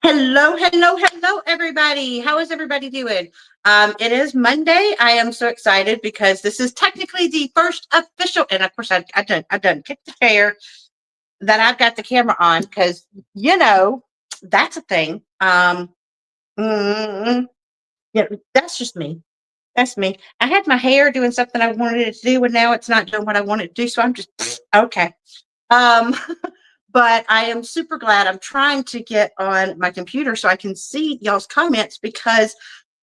Hello, hello, hello, everybody. How is everybody doing? It is Monday. I am so excited because this is technically the first official, and of course, I done kicked the chair that I've got the camera on because that's a thing. Mm, yeah, that's just me. That's me. I had my hair doing something I wanted it to do, and now it's not doing what I wanted to do. So I'm just okay. Um, but I am super glad. I'm trying to get on my computer so I can see y'all's comments because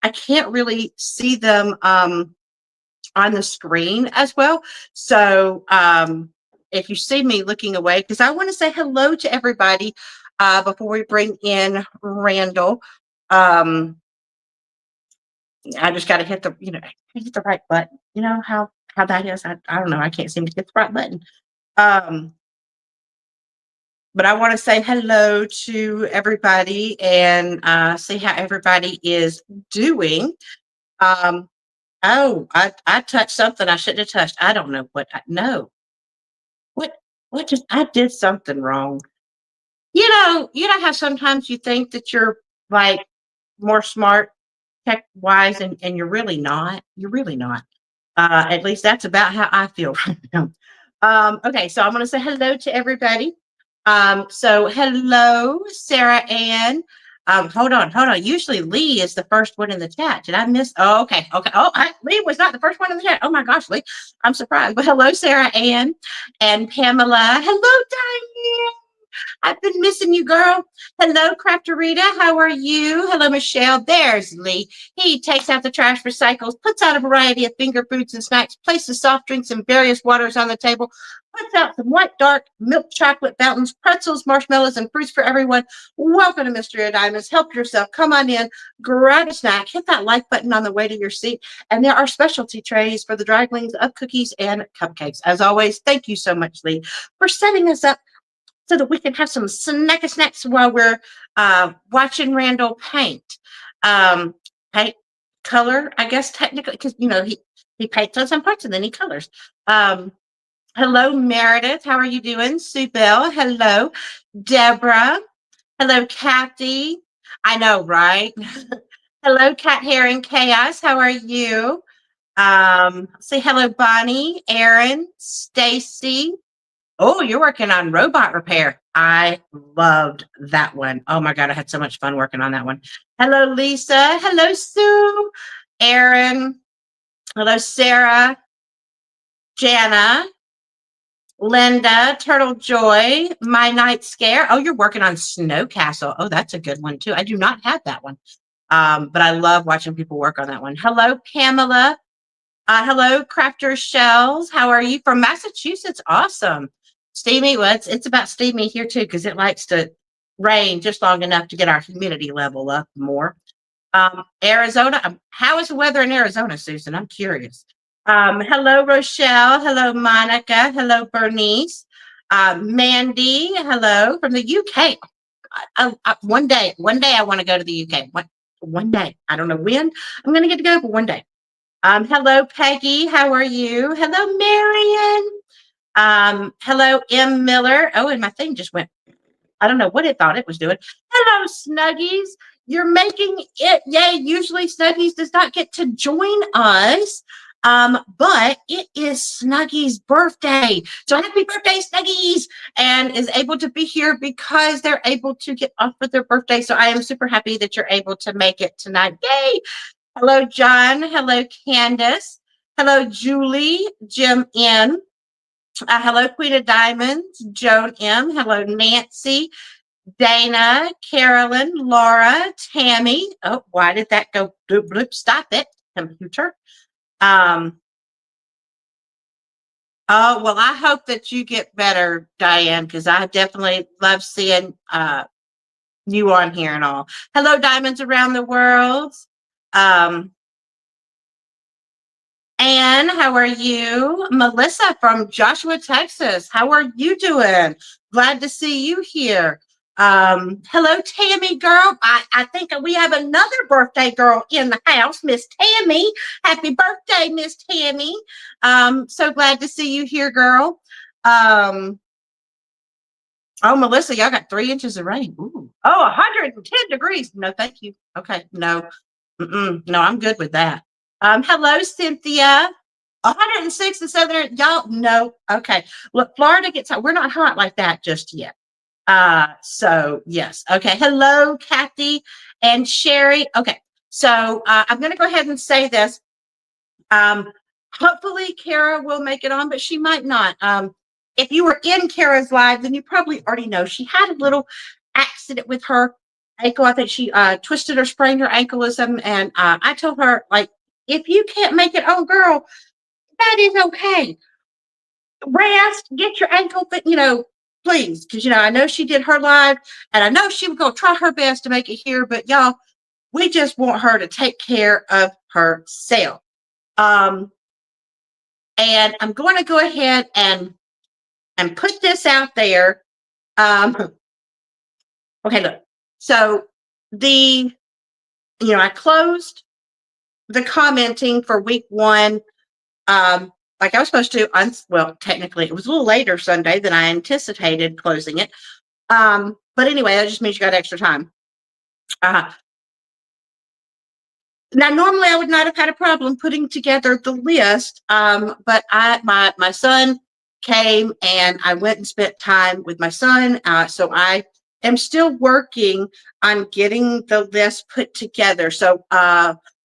I can't really see them on the screen as well. So if you see me looking away, because I want to say hello to everybody before we bring in Randall. Um, I just got to hit hit the right button. You know how that is. I don't know. I can't seem to hit the right button. Um, But I want to say hello to everybody and see how everybody is doing. Um, I touched something I shouldn't have touched. I don't know what. No, what? What? Just I did something wrong. You know how sometimes you think that you're like more smart tech wise, and you're really not. You're really not. At least that's about how I feel right now. Okay, so I'm going to say hello to everybody. So hello, Sarah Ann. Hold on. Usually Lee is the first one in the chat. Did I miss? Oh, okay. Oh, Lee was not the first one in the chat. Oh my gosh, Lee, I'm surprised. But hello, Sarah Ann and Pamela. Hello, Diane. I've been missing you, girl. Hello, Crafterita. How are you? Hello, Michelle. There's Lee. He takes out the trash, recycles, puts out a variety of finger foods and snacks, places soft drinks and various waters on the table, puts out some white, dark milk chocolate fountains, pretzels, marshmallows, and fruits for everyone. Welcome to Mystery of Diamonds. Help yourself. Come on in, grab a snack, hit that like button on the way to your seat. And there are specialty trays for the dry cleans of cookies and cupcakes. As always, thank you so much, Lee, for setting us up so that we can have some snacks while we're watching Randall paint. Paint color, I guess technically, because he paints on some parts and then he colors. Hello, Meredith. How are you doing? Sue Bell. Hello, Deborah. Hello, Kathy. I know, right? Hello, Cat Hair and Chaos. How are you? Say hello, Bonnie, Aaron, Stacy. Oh, you're working on robot repair. I loved that one. Oh my God, I had so much fun working on that one. Hello, Lisa. Hello, Sue. Aaron. Hello, Sarah. Jana. Linda. Turtle Joy. My Night Scare. Oh, you're working on Snow Castle. Oh, that's a good one too. I do not have that one. But I love watching people work on that one. Hello, Pamela. Hello, Crafter Shells. How are you? From Massachusetts. Awesome. Steamy. Well, it's about steamy here too, because it likes to rain just long enough to get our humidity level up more. Arizona. How is the weather in Arizona, Susan? I'm curious. Hello, Rochelle. Hello, Monica. Hello, Bernice. Mandy. Hello from the UK. One day I want to go to the UK. One day. I don't know when I'm going to get to go, but one day. Hello, Peggy. How are you? Hello, Marion. Hello, M. Miller. Oh, and my thing just went. I don't know what it thought it was doing. Hello, Snuggies. You're making it. Yay. Usually Snuggies does not get to join us. But it is Snuggies' birthday. So happy birthday, Snuggies, and is able to be here because they're able to get off for their birthday. So I am super happy that you're able to make it tonight. Yay. Hello, John. Hello, Candace. Hello, Julie. Jim N. Hello, Queen of Diamonds. Joan M. Hello, Nancy. Dana. Carolyn. Laura. Tammy. Oh, why did that go? Bloop, bloop. Stop it, computer. Oh, well, I hope that you get better, Diane, because I definitely love seeing you on here and all. Hello, Diamonds Around the World. Anne, how are you? Melissa from Joshua, Texas. How are you doing? Glad to see you here. Hello, Tammy girl. I think we have another birthday girl in the house, Miss Tammy. Happy birthday, Miss Tammy. So glad to see you here, girl. Oh, Melissa, y'all got 3 inches of rain. Ooh. Oh, 110 degrees. No, thank you. Okay. No. No, I'm good with that. Hello, Cynthia. 106 and Southern. Y'all, no. Okay. Look, Florida gets hot. We're not hot like that just yet. So yes. Okay. Hello, Kathy and Sherry. Okay. So I'm going to go ahead and say this. Um, Hopefully Kara will make it on, but she might not. If you were in Kara's live, then you probably already know she had a little accident with her ankle. I think she twisted or sprained her ankle or something. And I told her, like, if you can't make it, oh girl, that is okay. Rest, get your ankle fit, please. Because I know she did her live and I know she was gonna try her best to make it here, but y'all, we just want her to take care of herself. And I'm going to go ahead and put this out there. Okay, look. So I closed the commenting for week 1. Like I was supposed to well, technically it was a little later Sunday than I anticipated closing it. But anyway, that just means you got extra time. Now, normally I would not have had a problem putting together the list, but my son came and I went and spent time with my son. So I am still working on getting the list put together. So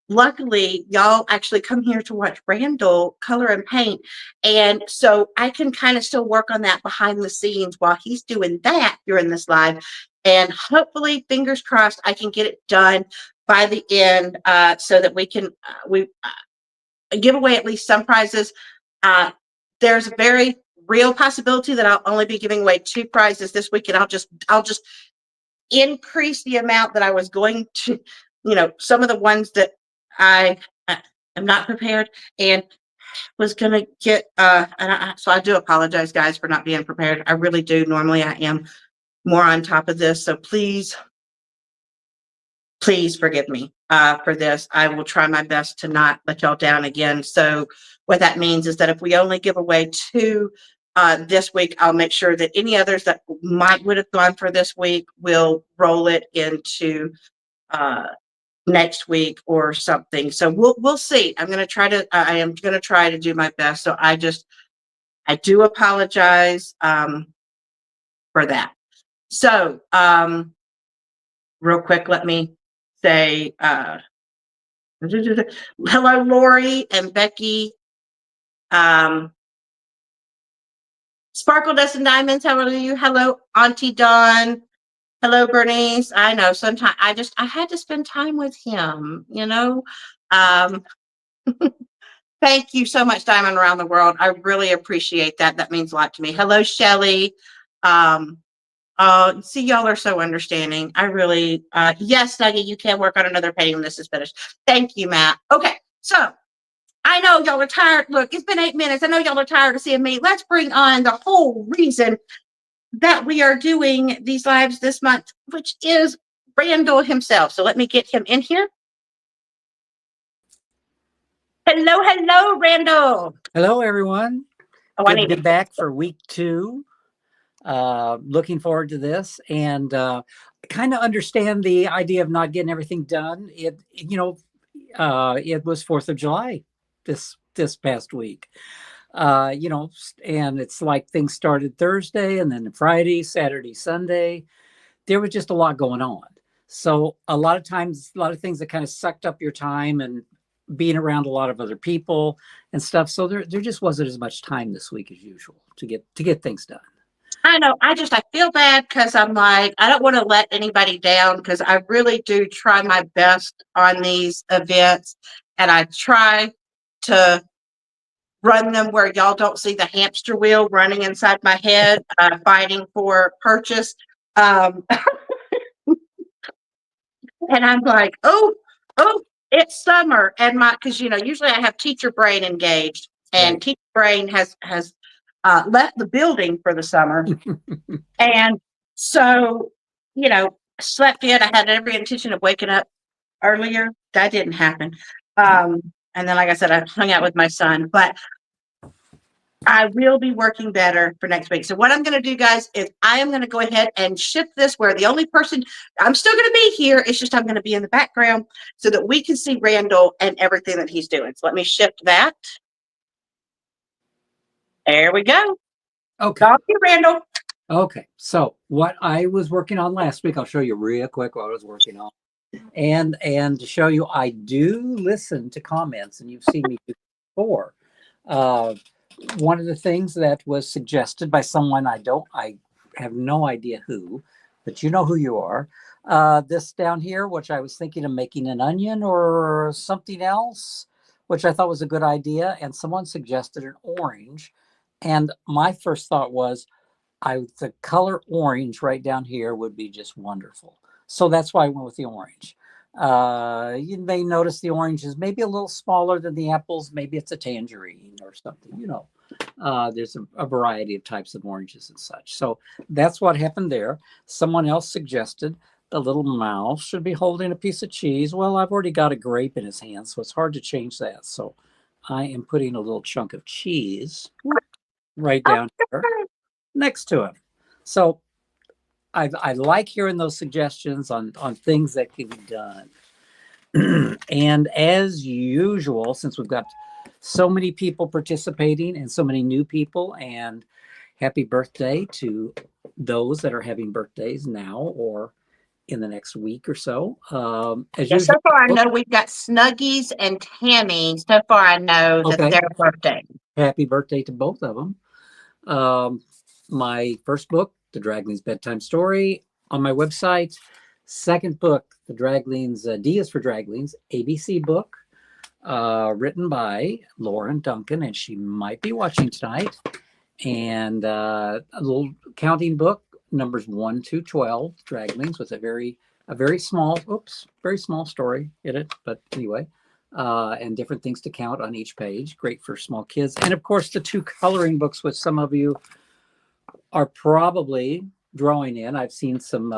luckily, y'all actually come here to watch Randall color and paint. And so I can kind of still work on that behind the scenes while he's doing that during this live. And hopefully, fingers crossed, I can get it done by the end, so that we can give away at least some prizes. There's a very real possibility that I'll only be giving away 2 prizes this week, and I'll just increase the amount that I was going to. Some of the ones that I am not prepared and was going to get. So I do apologize, guys, for not being prepared. I really do. Normally, I am more on top of this, so please forgive me for this. I will try my best to not let y'all down again. So what that means is that if we only give away 2 this week, I'll make sure that any others that would have gone for this week will roll it into next week or something. So we'll see. I am going to try to do my best. So I do apologize for that. So real quick, let me say hello, Lori and Becky. Sparkle Dust and Diamonds, how are you? Hello, Auntie Dawn. Hello, Bernice. I know sometimes I had to spend time with him, Thank you so much, Diamond Around the World. I really appreciate that. That means a lot to me. Hello, Shelly. See, y'all are so understanding. I really, yes, Nugget, you can work on another painting when this is finished. Thank you, Matt. Okay, so I know y'all are tired. Look, it's been 8 minutes. I know y'all are tired of seeing me. Let's bring on the whole reason that we are doing these lives this month, which is Randall himself. So let me get him in here. Hello, Randall. Hello, everyone. Oh, good to be back for week 2. Looking forward to this, and kind of understand the idea of not getting everything done. It was 4th of July this past week. And it's like things started Thursday and then Friday, Saturday, Sunday. There was just a lot going on. So a lot of times, a lot of things that kind of sucked up your time and being around a lot of other people and stuff. So there just wasn't as much time this week as usual to get things done. I know. I feel bad because I'm like, I don't want to let anybody down because I really do try my best on these events, and I try to run them where y'all don't see the hamster wheel running inside my head, fighting for purchase. And I'm like, oh, it's summer, and because usually I have teacher brain engaged, and right. Teacher brain has left the building for the summer. And so, slept in. I had every intention of waking up earlier. That didn't happen. And then, like I said, I hung out with my son. But I will be working better for next week. So what I'm going to do, guys, is I am going to go ahead and shift this where the only person, I'm still going to be here. It's just I'm going to be in the background so that we can see Randall and everything that he's doing. So let me shift that. There we go. Okay. Thank you, Randall. Okay. So what I was working on last week, I'll show you real quick what I was working on. And to show you, I do listen to comments, and you've seen me do before. One of the things that was suggested by someone I have no idea who, but you know who you are. This down here, which I was thinking of making an onion or something else, which I thought was a good idea. And someone suggested an orange. And my first thought was, the color orange right down here would be just wonderful. So that's why I went with the orange. You may notice the orange is maybe a little smaller than the apples. Maybe it's a tangerine or something, there's a variety of types of oranges and such. So that's what happened there. Someone else suggested the little mouse should be holding a piece of cheese. Well, I've already got a grape in his hand, so it's hard to change that. So I am putting a little chunk of cheese right down here next to him. So I like hearing those suggestions on things that can be done. And as usual, since we've got so many people participating and so many new people, and happy birthday to those that are having birthdays now or in the next week or so. As Yeah, so usual, far I know we've got Snuggies and Tammy. So far I know that okay. their birthday. Happy birthday to both of them. My first book, The Draglings Bedtime Story, on my website. Second book, The Draglings, D is for Draglings, ABC book, written by Lauren Duncan, and she might be watching tonight. And a little counting book, numbers 1 to 12, Draglings, with a very small story in it. But anyway, and different things to count on each page. Great for small kids. And of course, the 2 coloring books, which some of you are probably drawing in. I've seen some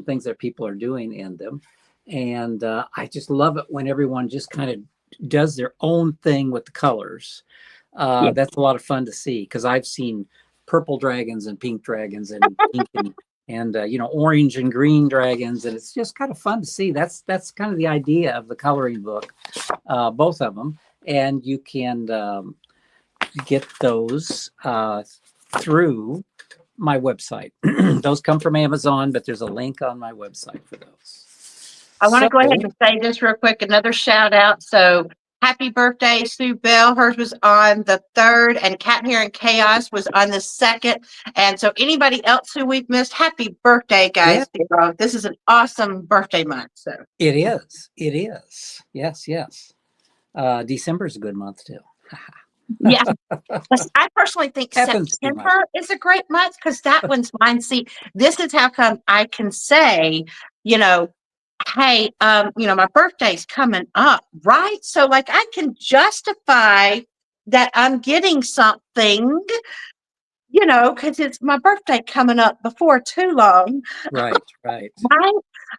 things that people are doing in them. And I just love it when everyone just kind of does their own thing with the colors. That's a lot of fun to see, because I've seen purple dragons and pink dragons and pink and orange and green dragons, and it's just kind of fun to see. That's kind of the idea of the coloring book, both of them. And you can get those through my website. Those come from Amazon, but there's a link on my website for those. I want to go ahead and say this real quick. Another shout out. So happy birthday, Sue Bell. Hers was on the 3rd, and Cat Hair and Chaos was on the 2nd. And so anybody else who we've missed, happy birthday, guys. Yeah. This is an awesome birthday month. So it is. It is. Yes, yes. December is a good month too. Yeah. I personally think September is a great month, because that one's mine. See, this is how come I can say, hey, my birthday's coming up, right? So like I can justify that I'm getting something, because it's my birthday coming up before too long. Right.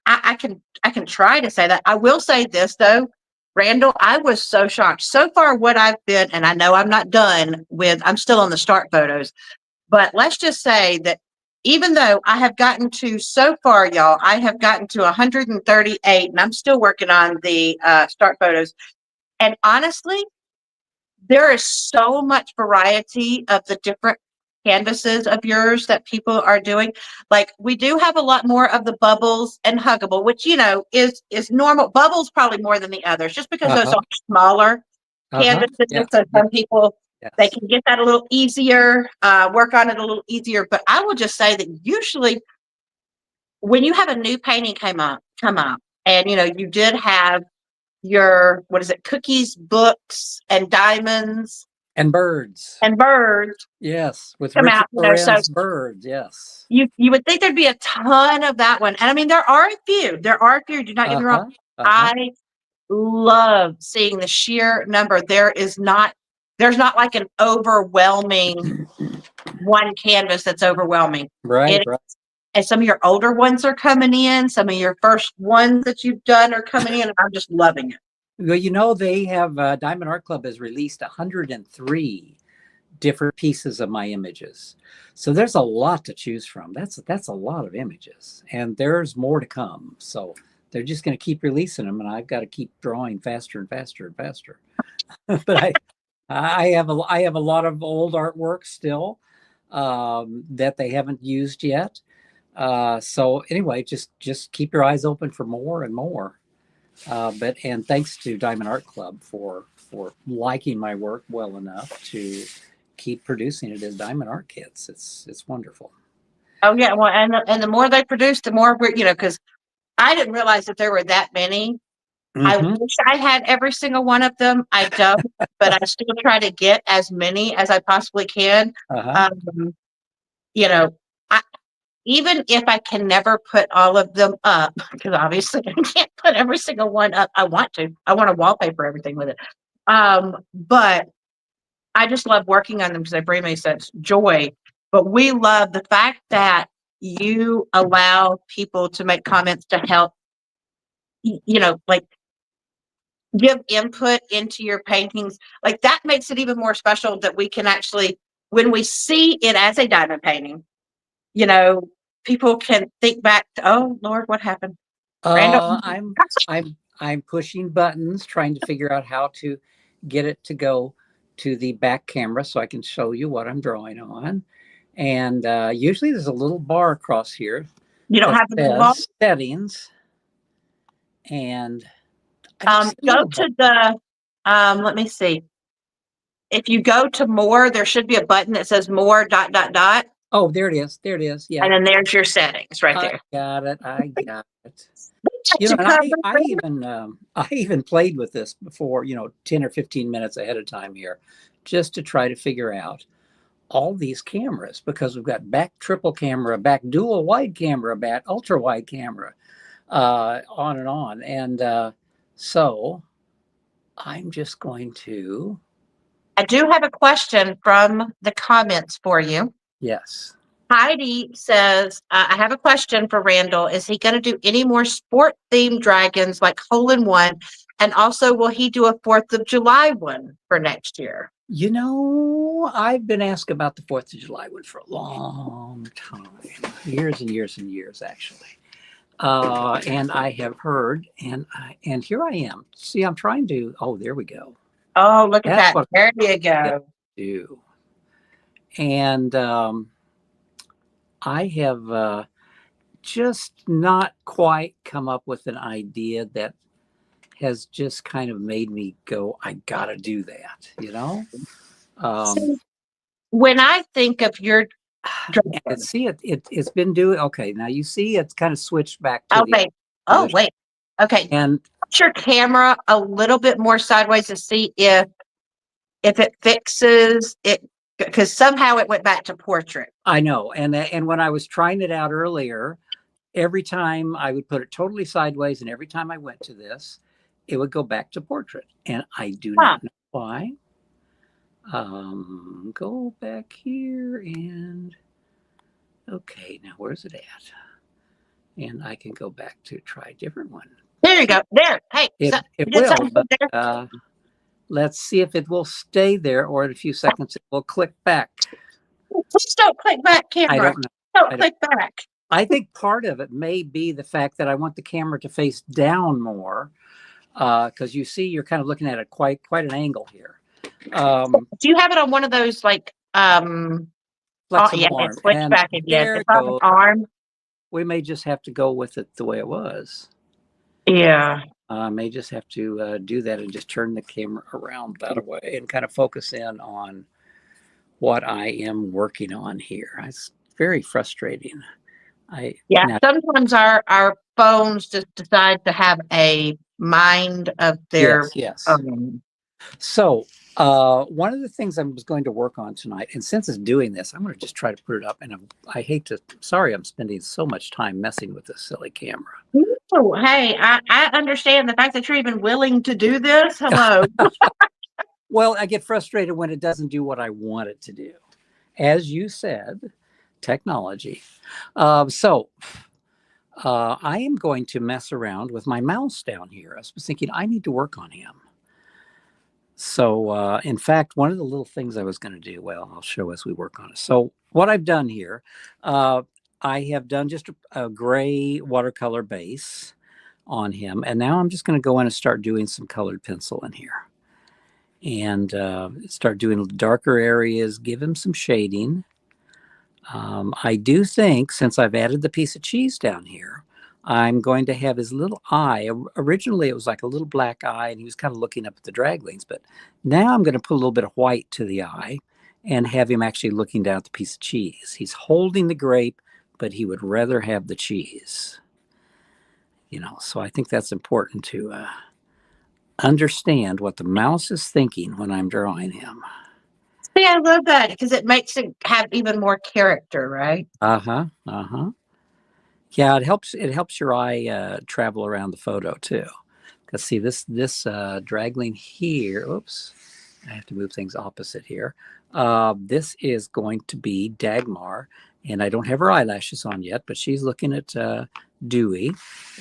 I can try to say that. I will say this though, Randall, I was so shocked. So far what I've been, and I know I'm not done with, I'm still on the start photos, but let's just say that even though I have gotten to, so far, y'all, I have gotten to 138, and I'm still working on the start photos. And honestly, there is so much variety of the different canvases of yours that people are doing. Like, we do have a lot more of the bubbles and huggable, which is normal. Bubbles probably more than the others, just because those are smaller canvases. Yeah. So some people, they can get that a little easier, work on it a little easier. But I will just say that usually when you have a new painting come up, and you did have your, cookies, books, and diamonds and birds. Yes, with Richard Loren's birds. Yes, you would think there'd be a ton of that one, and I mean there are a few. Do not get me wrong. I love seeing the sheer number. There's not like an overwhelming one canvas that's overwhelming. Right. And some of your older ones are coming in. Some of your first ones that you've done are coming in. And I'm just loving it. Well, they have Diamond Art Club has released 103 different pieces of my images. So there's a lot to choose from. That's a lot of images, and there's more to come. So they're just going to keep releasing them, and I've got to keep drawing faster and faster and faster. But I have a lot of old artwork still that they haven't used yet. So anyway, just keep your eyes open for more and more. But and thanks to Diamond Art Club for liking my work well enough to keep producing it as Diamond Art Kits. It's wonderful. Oh yeah, well, and the more they produce, the more we're, because I didn't realize that there were that many. I Mm-hmm. wish I had every single one of them. I don't, but I still try to get as many as I possibly can. Uh-huh. Um, you know, I, even if I can never put all of them up, because obviously I can't put every single one up. I want to. I want to wallpaper everything with it. But I just love working on them because they bring me such joy. But we love the fact that you allow people to make comments to help, like give input into your paintings. Like that makes it even more special that we can actually, when we see it as a diamond painting, you know, people can think back to, oh Lord, what happened? Randall. Uh, I'm I'm pushing buttons, trying to figure out how to get it to go to the back camera so I can show you what I'm drawing on. And usually there's a little bar across here You don't that have the little ball. says settings, and I don't see a Go little bar. to the, let me see. If you go to more, there should be a button that says more dot dot dot. Oh, there it is. There it is. Yeah, And then there's your settings right I there. got it. I got it. You And covered. I even played with this before, 10 or 15 minutes ahead of time here, just to try to figure out all these cameras, because we've got back triple camera, back dual wide camera, back ultra wide camera, on and on. And so I'm just going to, I do have a question from the comments for you. yes. Heidi says, I have a question for Randall. Is he going to do any more sport themed dragons like Hole in One? And also, will he do a 4th of July one for next year? I've been asked about the 4th of July one for a long time, years and years and years, actually. And I have heard, and here I am. See, I'm trying to. Oh, there we go. Oh, look at That's that. what There you I go. do. And I have just not quite come up with an idea that has just kind of made me go, I gotta do that. Um, So when I think of your and dragon, see, it's been doing okay. Now you see, it's kind of switched back to oh, the wait. Oh, English, wait. Okay. and Put your camera a little bit more sideways to see if it fixes it, because somehow it went back to portrait. I know. And when I was trying it out earlier, every time I would put it totally sideways, and every time I went to this, it would go back to portrait, and I do Huh. not know why. Go back here and okay, now where's it at? And I can go back to try a different one. There you go. There. Hey, It so it you did will, something but good there. let's see if it will stay there, or in a few seconds it will click back. Please don't click back, I camera. don't know. Don't I don't. click back. I think part of it may be the fact that I want the camera to face down more, because you see, you're kind of looking at it quite an angle here. Do you have it on one of those like oh yeah, Flexible it arm, switched and back again. there It's it on an goes. arm. We may just have to go with it the way it was. Yeah. May just have to do that and just turn the camera around that way and kind of focus in on what I am working on here. It's very frustrating. Yeah. Now, Sometimes our phones just decide to have a mind of their yes. own. So one of the things I was going to work on tonight, and since it's doing this, I'm going to just try to put it up. And I hate to. Sorry, I'm spending so much time messing with this silly camera. Oh, hey, I understand the fact that you're even willing to do this. Hello. Well, I get frustrated when it doesn't do what I want it to do. As you said, technology. So I am going to mess around with my mouse down here. I was thinking I need to work on him. So, in fact, one of the little things I was going to do, well, I'll show as we work on it. So, what I've done here, uh, I have done just a gray watercolor base on him. And now I'm just going to go in and start doing some colored pencil in here and start doing darker areas, give him some shading. I do think since I've added the piece of cheese down here, I'm going to have his little eye. Originally, it was like a little black eye, and he was kind of looking up at the draglings. But now I'm going to put a little bit of white to the eye and have him actually looking down at the piece of cheese. He's holding the grape, but he would rather have the cheese. So I think that's important to understand what the mouse is thinking when I'm drawing him. See, I love that because it makes it have even more character, right? Uh-huh. Yeah, it helps your eye travel around the photo too. Because see this dragling here, oops, I have to move things opposite here. This is going to be Dagmar, and I don't have her eyelashes on yet, but she's looking at Dewey,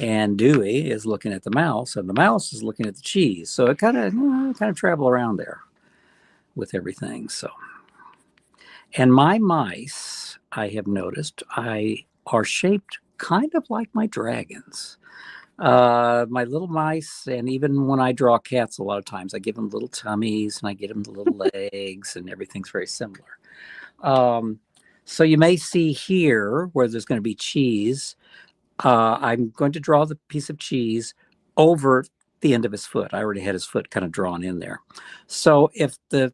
and Dewey is looking at the mouse, and the mouse is looking at the cheese. So it kind of travel around there with everything. So, and my mice, I have noticed, are shaped kind of like my dragons. My little mice, and even when I draw cats, a lot of times I give them little tummies and I give them the little legs, and everything's very similar. So you may see here where there's going to be cheese. I'm going to draw the piece of cheese over the end of his foot. I already had his foot kind of drawn in there. So if the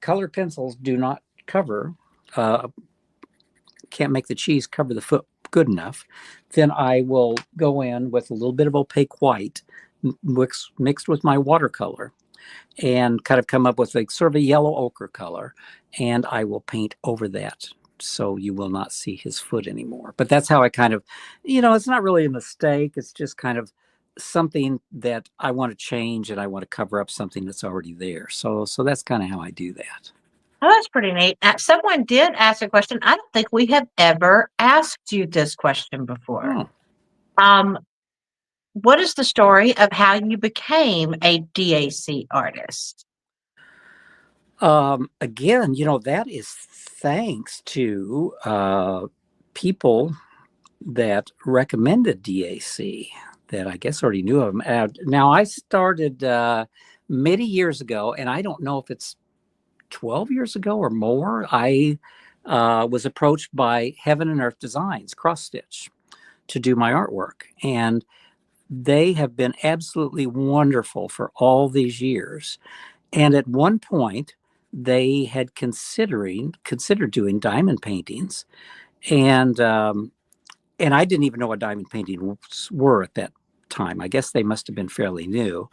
color pencils do not cover, can't make the cheese cover the foot good enough, then I will go in with a little bit of opaque white mixed with my watercolor and kind of come up with like sort of a yellow ochre color, and I will paint over that so you will not see his foot anymore. But that's how I kind of, it's not really a mistake. It's just kind of something that I want to change, and I want to cover up something that's already there. So that's kind of how I do that. Oh, that's pretty neat. Someone did ask a question. I don't think we have ever asked you this question before. Oh. What is the story of how you became a DAC artist? Again, that is thanks to people that recommended DAC that I guess already knew of them. Now, I started many years ago, and I don't know if it's 12 years ago or more. I was approached by Heaven and Earth Designs, Cross Stitch, to do my artwork. And they have been absolutely wonderful for all these years. And at one point, they had considered doing diamond paintings, and I didn't even know what diamond paintings were at that time. I guess they must have been fairly new,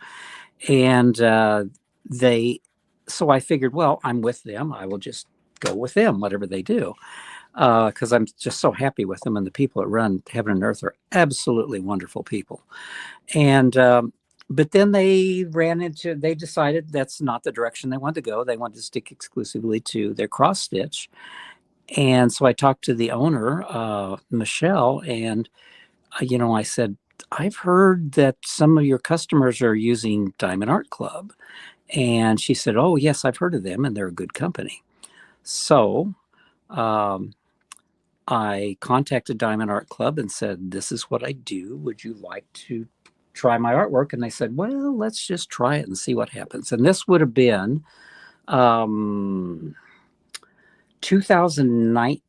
and so I figured, well, I'm with them. I will just go with them, whatever they do, because I'm just so happy with them, and the people that run Heaven and Earth are absolutely wonderful people. And but then they decided that's not the direction they wanted to go. They wanted to stick exclusively to their cross stitch. And so I talked to the owner, Michelle, and, I said, I've heard that some of your customers are using Diamond Art Club. And she said, oh, yes, I've heard of them, and they're a good company. So I contacted Diamond Art Club and said, this is what I do. Would you like to try my artwork? And they said, well, let's just try it and see what happens. And this would have been 2009,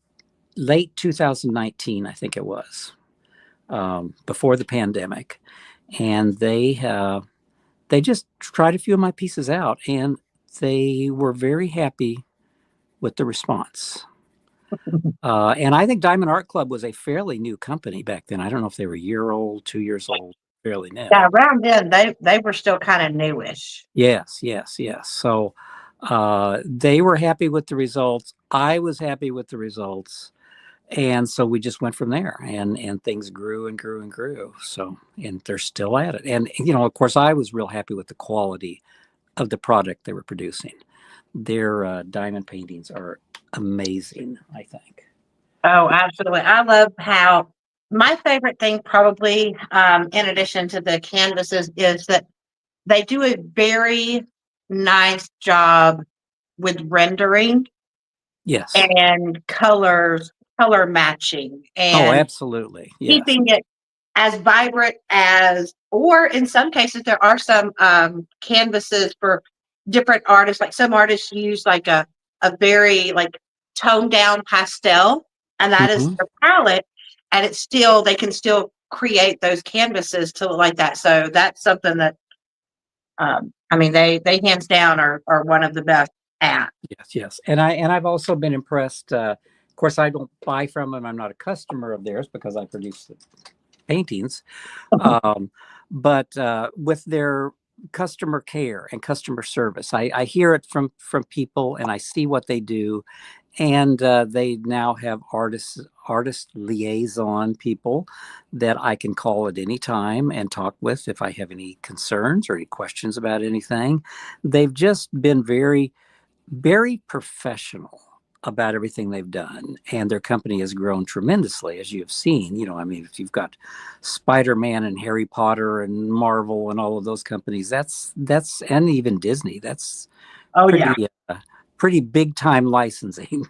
late 2019, I think it was, before the pandemic. And they just tried a few of my pieces out, and they were very happy with the response. And I think Diamond Art Club was a fairly new company back then. I don't know if they were a year old, 2 years old, fairly new. Yeah, around then they were still kind of newish. Yes. So they were happy with the results. I was happy with the results. And so we just went from there, and things grew and grew and grew. So, and they're still at it. And, of course, I was real happy with the quality of the product they were producing. Their diamond paintings are amazing, I think. Oh, absolutely. I love how my favorite thing probably, in addition to the canvases, is that they do a very nice job with rendering Yes. and color matching, Oh, and absolutely. Yes. keeping it as vibrant as, or in some cases, there are some canvases for different artists. Like some artists use like a very like toned down pastel, and that is Hmm. their palette, and it's still, they can still create those canvases to look like that. So that's something that I mean, they hands down are one of the best at. Yes, yes. And I've also been impressed. Of course, I don't buy from them. I'm not a customer of theirs because I produce the paintings. Um, but with their customer care and customer service, I hear it from people, and I see what they do. And they now have artist liaison people that I can call at any time and talk with if I have any concerns or any questions about anything. They've just been very professional about everything they've done, and their company has grown tremendously, as you have seen. I mean, if you've got Spider-Man and Harry Potter and Marvel and all of those companies, that's and even Disney, that's Oh yeah. pretty pretty big time licensing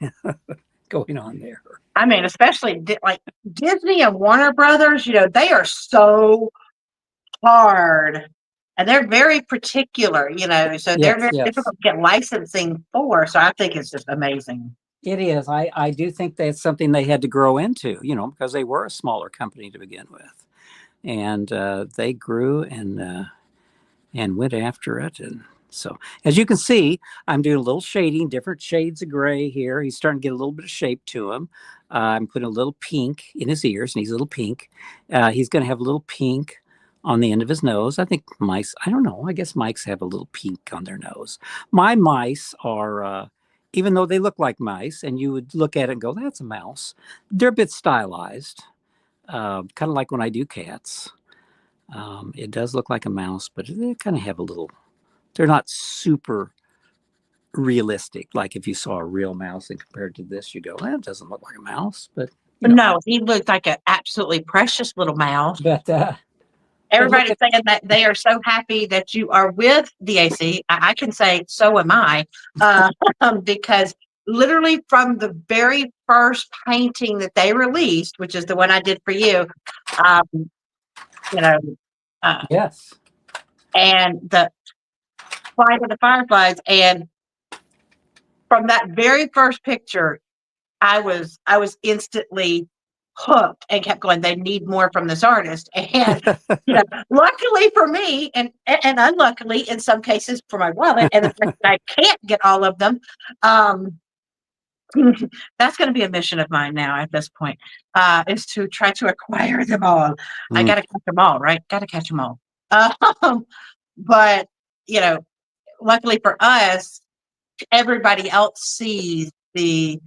going on there. I mean, especially like Disney and Warner Brothers, they are so hard and they're very particular, so they're Yes, very yes. difficult to get licensing for. So I think it's just amazing. It is. I do think that's something they had to grow into, because they were a smaller company to begin with. And they grew and went after it. And so, as you can see, I'm doing a little shading, different shades of gray here. He's starting to get a little bit of shape to him. I'm putting a little pink in his ears, and he's a little pink. He's going to have a little pink on the end of his nose. I think mice, I don't know, I guess mice have a little pink on their nose. My mice are, even though they look like mice, and you would look at it and go, that's a mouse, they're a bit stylized, kind of like when I do cats. It does look like a mouse, but they kind of have a little, they're not super realistic. Like if you saw a real mouse and compared to this, you go, that doesn't look like a mouse, No, he looked like an absolutely precious little mouse. but, look Everybody's at, saying that they are so happy that you are with DAC. I can say so am I, because literally from the very first painting that they released, which is the one I did for you, um, you know, uh, yes. and the Flight of the Fireflies, and from that very first picture, I was instantly hooked and kept going, they need more from this artist. And luckily for me, and unluckily in some cases for my wallet, and the fact that I can't get all of them, um, that's going to be a mission of mine now at this point, is to try to acquire them all. I Mm. got to catch them all, right? Got to catch them all. But, you know, luckily for us, everybody else sees the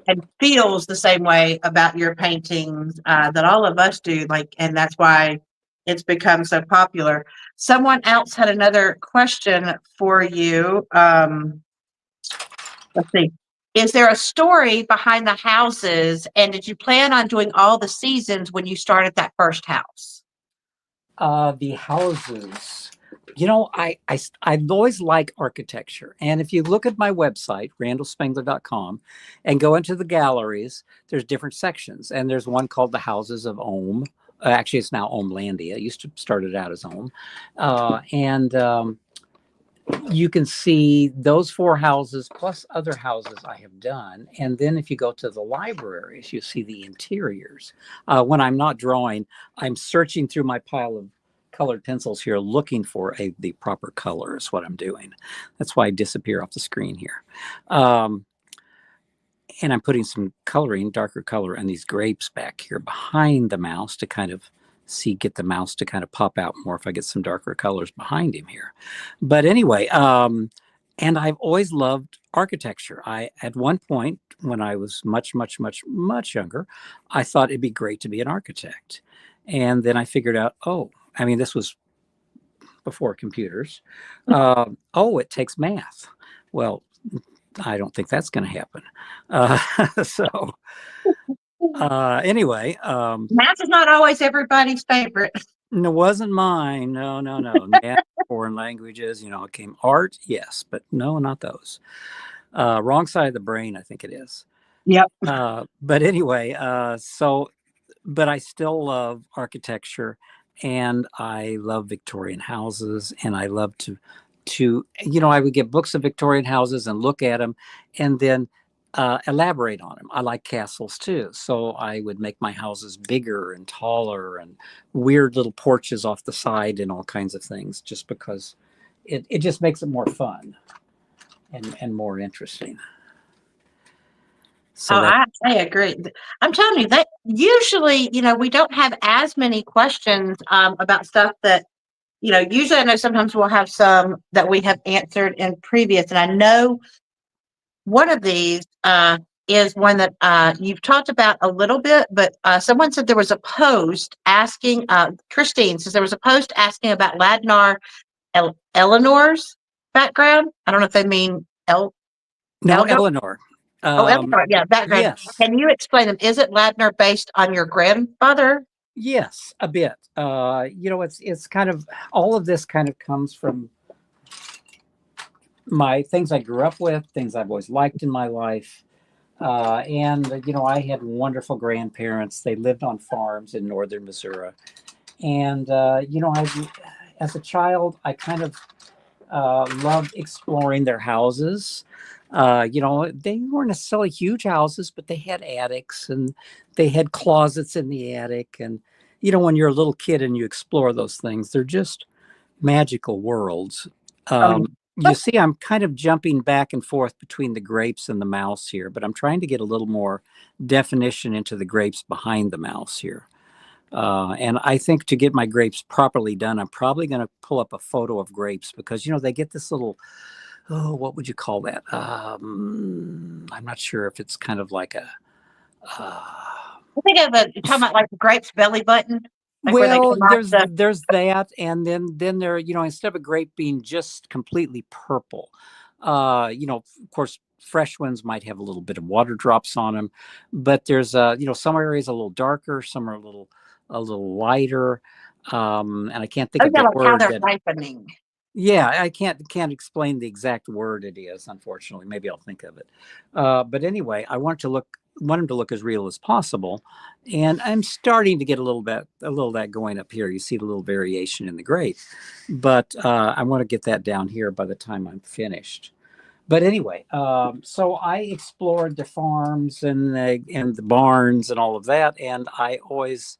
and feels the same way about your paintings that all of us do. Like, and that's why it's become so popular. Someone else had another question for you. Let's see. Is there a story behind the houses? And did you plan on doing all the seasons when you started that first house? The houses. I've always liked architecture. And if you look at my website, randallspangler.com, and go into the galleries, there's different sections. And there's one called the Houses of Ohm. Actually, it's now Ohmlandia. It used to start it out as Ohm. And you can see those four houses plus other houses I have done. And then if you go to the libraries, you see the interiors. When I'm not drawing, I'm searching through my pile of colored pencils here looking for the proper color is what I'm doing. That's why I disappear off the screen here. And I'm putting some coloring, darker color, on these grapes back here behind the mouse to kind of get the mouse to kind of pop out more if I get some darker colors behind him here. But anyway, and I've always loved architecture. At one point when I was much, much, much, much younger, I thought it'd be great to be an architect. And then I figured out, I mean, this was before computers. It takes math. Well, I don't think that's going to happen. Anyway, Math is not always everybody's favorite. No, wasn't mine. No, no, no. Math, foreign languages, it came art, yes, but no, not those. Wrong side of the brain, I think it is. Yep. But anyway, but I still love architecture, and I love Victorian houses, and I love I would get books of Victorian houses and look at them, and then elaborate on them. I like castles too, so I would make my houses bigger and taller, and weird little porches off the side, and all kinds of things, just because it just makes it more fun and more interesting. Oh, So that I agree. I'm telling you that usually, we don't have as many questions about stuff that, usually I know sometimes we'll have some that we have answered in previous. And I know one of these is one that you've talked about a little bit, but someone said there was a post asking, Christine says there was a post asking about Ladnar Eleanor's background. I don't know if they mean no, Eldor. Eleanor. Oh, Eleanor, yeah, background. Yes. Can you explain them? Is it Ladner based on your grandfather? Yes, a bit. It's kind of all of this kind of comes from my things I grew up with, things I've always liked in my life. And I had wonderful grandparents. They lived on farms in northern Missouri. And as a child, I kind of loved exploring their houses. They weren't necessarily huge houses, but they had attics, and they had closets in the attic. And, when you're a little kid and you explore those things, they're just magical worlds. Oh, yeah. You see, I'm kind of jumping back and forth between the grapes and the mouse here, but I'm trying to get a little more definition into the grapes behind the mouse here. And I think to get my grapes properly done, I'm probably going to pull up a photo of grapes because, they get this little, oh, what would you call that? I'm not sure if it's kind of like uh, I think of it, you're talking about like the grapes belly button, like where they well, come off the. there's that, and then there, instead of a grape being just completely purple, of course, fresh ones might have a little bit of water drops on them, but there's some areas a little darker, some are a little lighter, and I can't think Oh of yeah, the like how word they're that. ripening. Yeah, I can't explain the exact word it is, unfortunately. Maybe I'll think of it. But anyway, I want him to look as real as possible, and I'm starting to get a little of that going up here. You see the little variation in the grape, but I want to get that down here by the time I'm finished. But anyway, so I explored the farms and the barns and all of that, and I always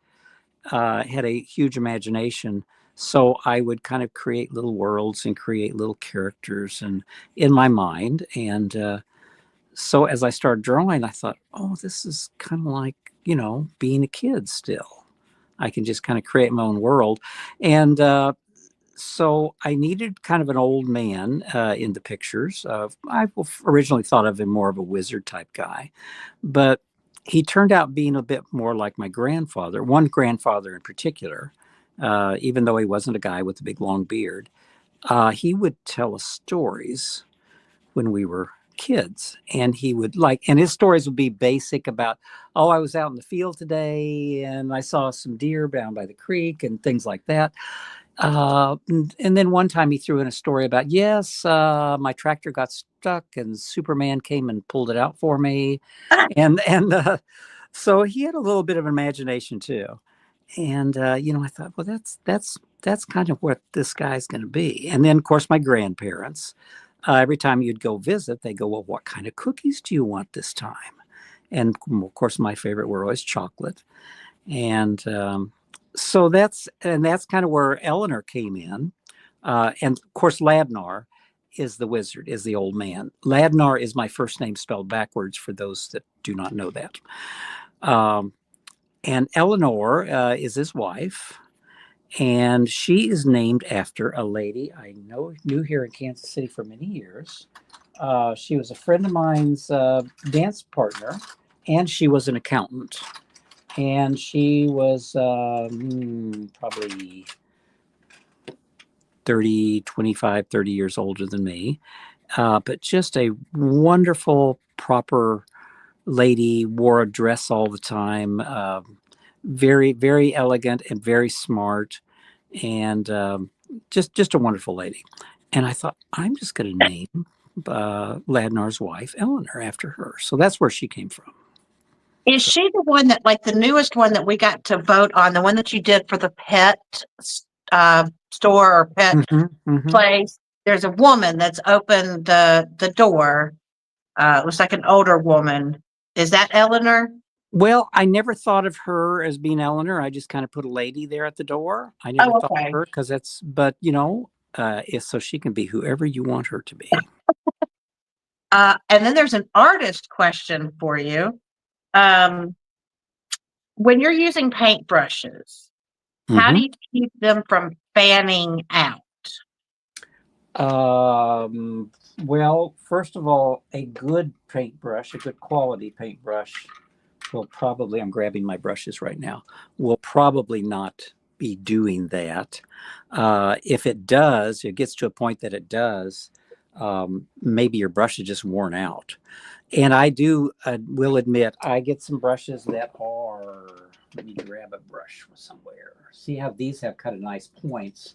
had a huge imagination. So I would kind of create little worlds and create little characters and in my mind. And so as I started drawing, I thought, oh, this is kind of like, being a kid still. I can just kind of create my own world. And so I needed kind of an old man in the pictures. I originally thought of him more of a wizard type guy, but he turned out being a bit more like my grandfather, one grandfather in particular, even though he wasn't a guy with a big long beard. He would tell us stories when we were kids, and and his stories would be basic about, oh, I was out in the field today and I saw some deer down by the creek and things like that. And then one time he threw in a story about, yes, my tractor got stuck and Superman came and pulled it out for me. And so he had a little bit of imagination too. And, I thought, well, that's kind of what this guy's going to be. And then, of course, my grandparents, every time you'd go visit, they go, well, what kind of cookies do you want this time? And of course, my favorite were always chocolate. And so that's kind of where Eleanor came in. And of course, Ladnar is the wizard, is the old man. Ladnar is my first name spelled backwards for those that do not know that. Um, and Eleanor is his wife. And she is named after a lady I knew here in Kansas City for many years. She was a friend of mine's dance partner, and she was an accountant. And she was probably 30 years older than me, but just a wonderful, proper lady, wore a dress all the time, very, very elegant and very smart. and just a wonderful lady. And I thought, I'm just going to name Ladnar's wife Eleanor after her. So that's where she came from. Is So, she the one that, like, the newest one that we got to vote on, the one that you did for the pet store or pet mhm. place? There's a woman that's opened the door. Looks like an older woman. Is that Eleanor? Well, I never thought of her as being Eleanor. I just kind of put a lady there at the door. I never Oh, thought of okay. her because but so she can be whoever you want her to be. And then there's an artist question for you. Um, when you're using paintbrushes, how do Hmm. you keep them from fanning out? Well, first of all, a good paintbrush, a good quality paintbrush will probably, I'm grabbing my brushes right now, will probably not be doing that. If it does, it gets to a point that it does, maybe your brush is just worn out. And will admit, I get some brushes that are, let me grab a brush from somewhere. See how these have kind of nice points.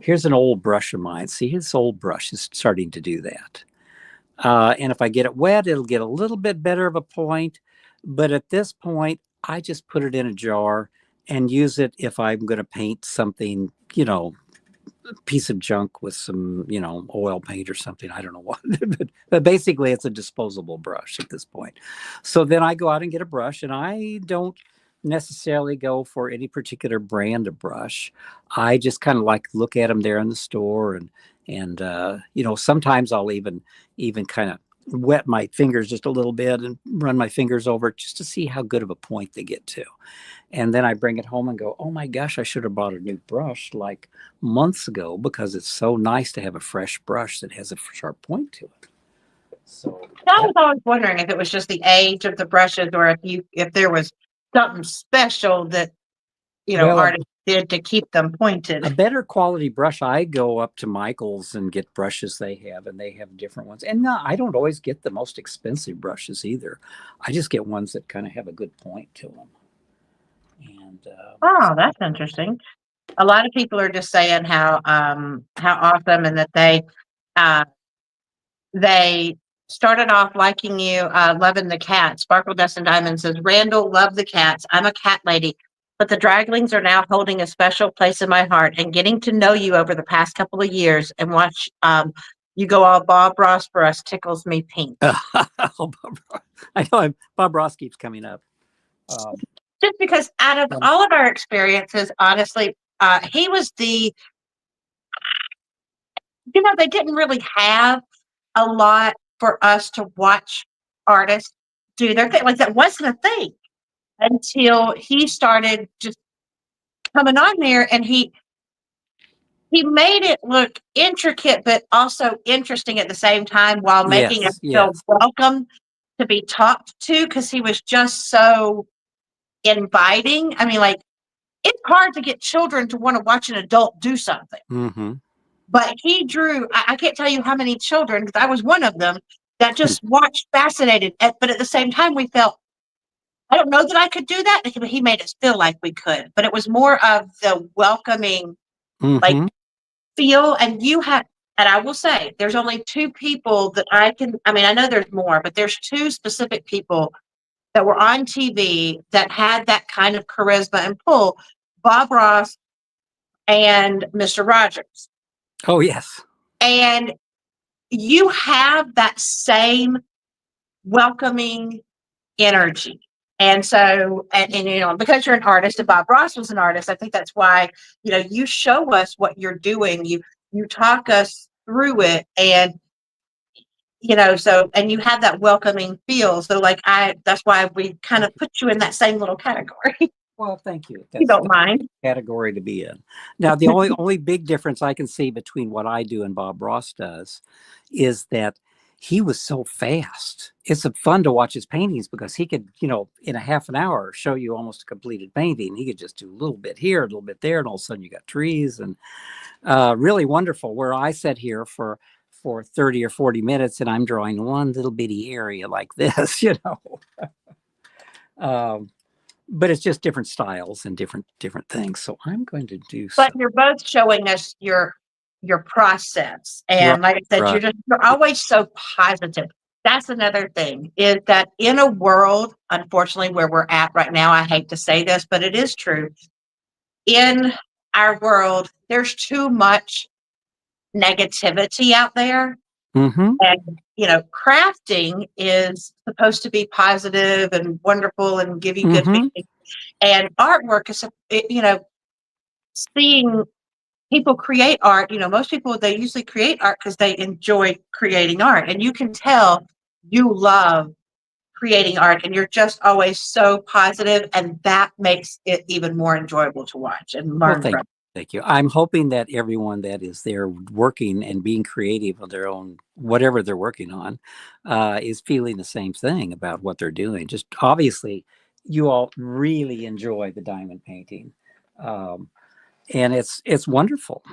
Here's an old brush of mine. See, his old brush is starting to do that. And if I get it wet, it'll get a little bit better of a point. But at this point, I just put it in a jar and use it if I'm going to paint something, piece of junk with some, oil paint or something. I don't know what, but basically it's a disposable brush at this point. So then I go out and get a brush, and I don't necessarily go for any particular brand of brush. I just kind of like look at them there in the store, and sometimes I'll even kind of wet my fingers just a little bit and run my fingers over it just to see how good of a point they get to. And then I bring it home and go, oh my gosh, I should have bought a new brush like months ago, because it's so nice to have a fresh brush that has a sharp point to it. So I that, was always wondering if it was just the age of the brushes, or if there was something special that well, artists did to keep them a pointed. better quality brush, I go up to Michael's and get brushes they have, and they have different ones. And no, I don't always get the most expensive brushes either. I just get ones that kind of have a good point to them. And Oh, that's interesting. A lot of people are just saying how awesome, and that uh they started off liking you, loving the cat. Sparkle Dust and Diamond says, Randall, love the cats. I'm a cat lady, but the draglings are now holding a special place in my heart. And getting to know you over the past couple of years and watch you go all Bob Ross for us tickles me pink. I know Bob Ross keeps coming up. Just because out of Um, all of our experiences, honestly, he was they didn't really have a lot for us to watch artists do their thing. Like, that wasn't a thing until he started just coming on there, and he made it look intricate but also interesting at the same time, while making us yes, feel yes. welcome to be talked to, because he was just so inviting. I mean, like, it's hard to get children to want to watch an adult do something, Mm-hmm. but he drew, I can't tell you how many children, because I was one of them, that just watched fascinated. But at the same time, we felt, I don't know that I could do that, but he made us feel like we could. But it was more of the welcoming, like, Mm-hmm. feel. And I will say, there's only two people that I mean, I know there's more, but there's two specific people that were on TV that had that kind of charisma and pull: Bob Ross and Mr. Rogers. Oh, yes. And you have that same welcoming energy. And so, because you're an artist and Bob Ross was an artist, I think that's why, you show us what you're doing. You talk us through it, and and you have that welcoming feel. So, like, that's why we kind of put you in that same little category. Well, thank you. You That's don't mind. a category to be in. Now, the only big difference I can see between what I do and Bob Ross does is that he was so fast. It's fun to watch his paintings because he could, in a half an hour, show you almost a completed painting. He could just do a little bit here, a little bit there, and all of a sudden you got trees, and really wonderful. Where I sit here for 30 or 40 minutes and I'm drawing one little bitty area like this, um, but it's just different styles and different things. So I'm going to do But some. you're both showing us your process. Right, And like I said, right. you're always so positive. That's another thing, is that in a world, unfortunately, where we're at right now, I hate to say this, but it is true. In our world, there's too much negativity out there. Mm-hmm. And, crafting is supposed to be positive and wonderful and give you good Mm-hmm. feelings. And artwork is, seeing people create art. Most people, they usually create art because they enjoy creating art. And you can tell you love creating art and you're just always so positive, and that makes it even more enjoyable to watch and Well, learn from. thank you. I'm hoping that everyone that is there working and being creative on their own, whatever they're working on, is feeling the same thing about what they're doing. Just obviously, you all really enjoy the diamond painting, um, and it's wonderful.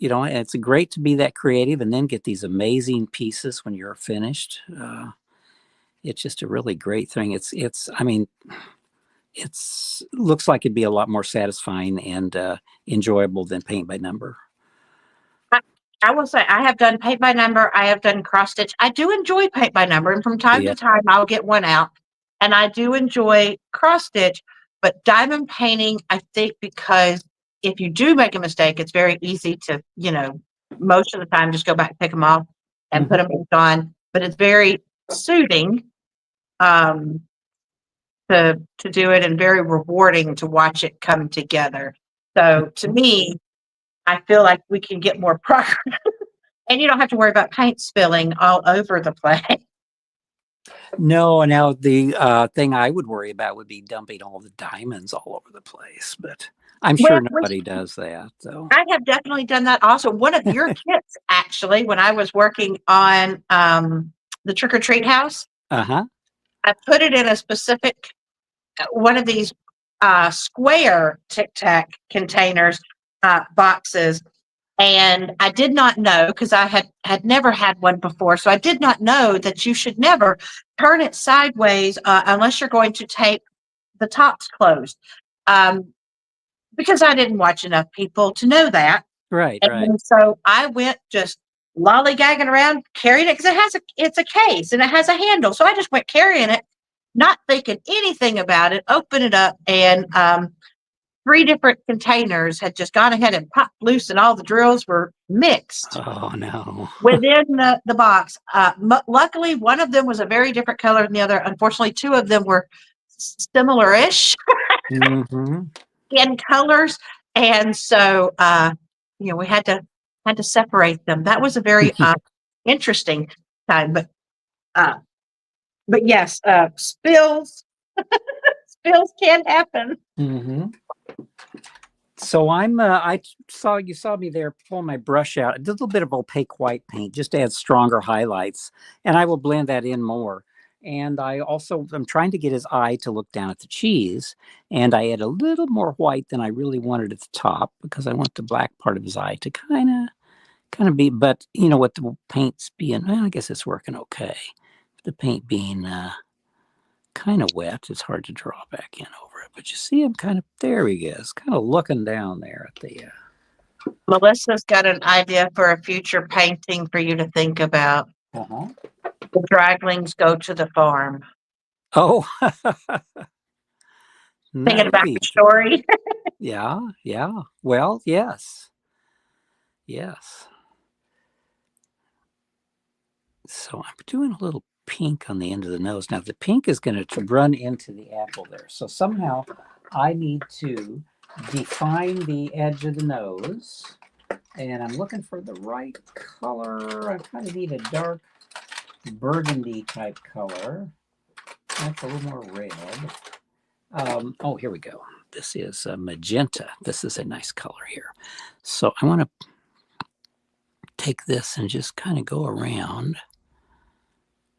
And it's great to be that creative and then get these amazing pieces when you're finished. It's just a really great thing. It's. I mean, it's looks like it'd be a lot more satisfying and enjoyable than paint by number. I, I will say I have done paint by number. I have done cross stitch. I do enjoy paint by number, and from time Yeah. to time I'll get one out, and I do enjoy cross stitch. But diamond painting, I think, because if you do make a mistake, it's very easy to, most of the time just go back, pick them off, and put Hmm. them back on. But it's very soothing, um, to do it, and very rewarding to watch it come together. So to me, I feel like we can get more progress. And you don't have to worry about paint spilling all over the place. No, now the thing I would worry about would be dumping all the diamonds all over the place, but I'm Well, sure nobody does that. So, I have definitely done that also. One of your kits, actually, when I was working on the trick or treat house, uh-huh. I put it in a specific one of these square Tic Tac containers, boxes. And I did not know, because I had never had one before. So I did not know that you should never turn it sideways unless you're going to tape the tops closed. Um, because I didn't watch enough people to know that. Right, right. And so I went just lollygagging around carrying it, because it's a case and it has a handle. So I just went carrying it, not thinking anything about it, open it up, and three different containers had just gone ahead and popped loose, and all the drills were mixed Oh no. within the box. Luckily, one of them was a very different color than the other. Unfortunately, two of them were similar-ish Hmm. in colors, and so we had to separate them. That was a very interesting time, uh, but yes, spills can happen. Hmm. So I saw you saw me there pulling my brush out. A little bit of opaque white paint just to add stronger highlights, and I will blend that in more. And I'm trying to get his eye to look down at the cheese, and I add a little more white than I really wanted at the top because I want the black part of his eye to kind of be. But with the paint's being, well, I guess it's working okay. The paint being kind of wet, it's hard to draw back in over it. But you see him kind of, there he is, kind of looking down there at the. Melissa's got an idea for a future painting for you to think about. Uh-huh. The draglings go to the farm. Oh, Thinking that would about be the story. yeah, yeah. Well, yes, yes. So I'm doing a little pink on the end of the nose. Now the pink is going to run into the apple there. So somehow I need to define the edge of the nose, and I'm looking for the right color. I kind of need a dark burgundy type color. That's a little more red. Oh, here we go. This is magenta. This is a nice color here. So I want to take this and just kind of go around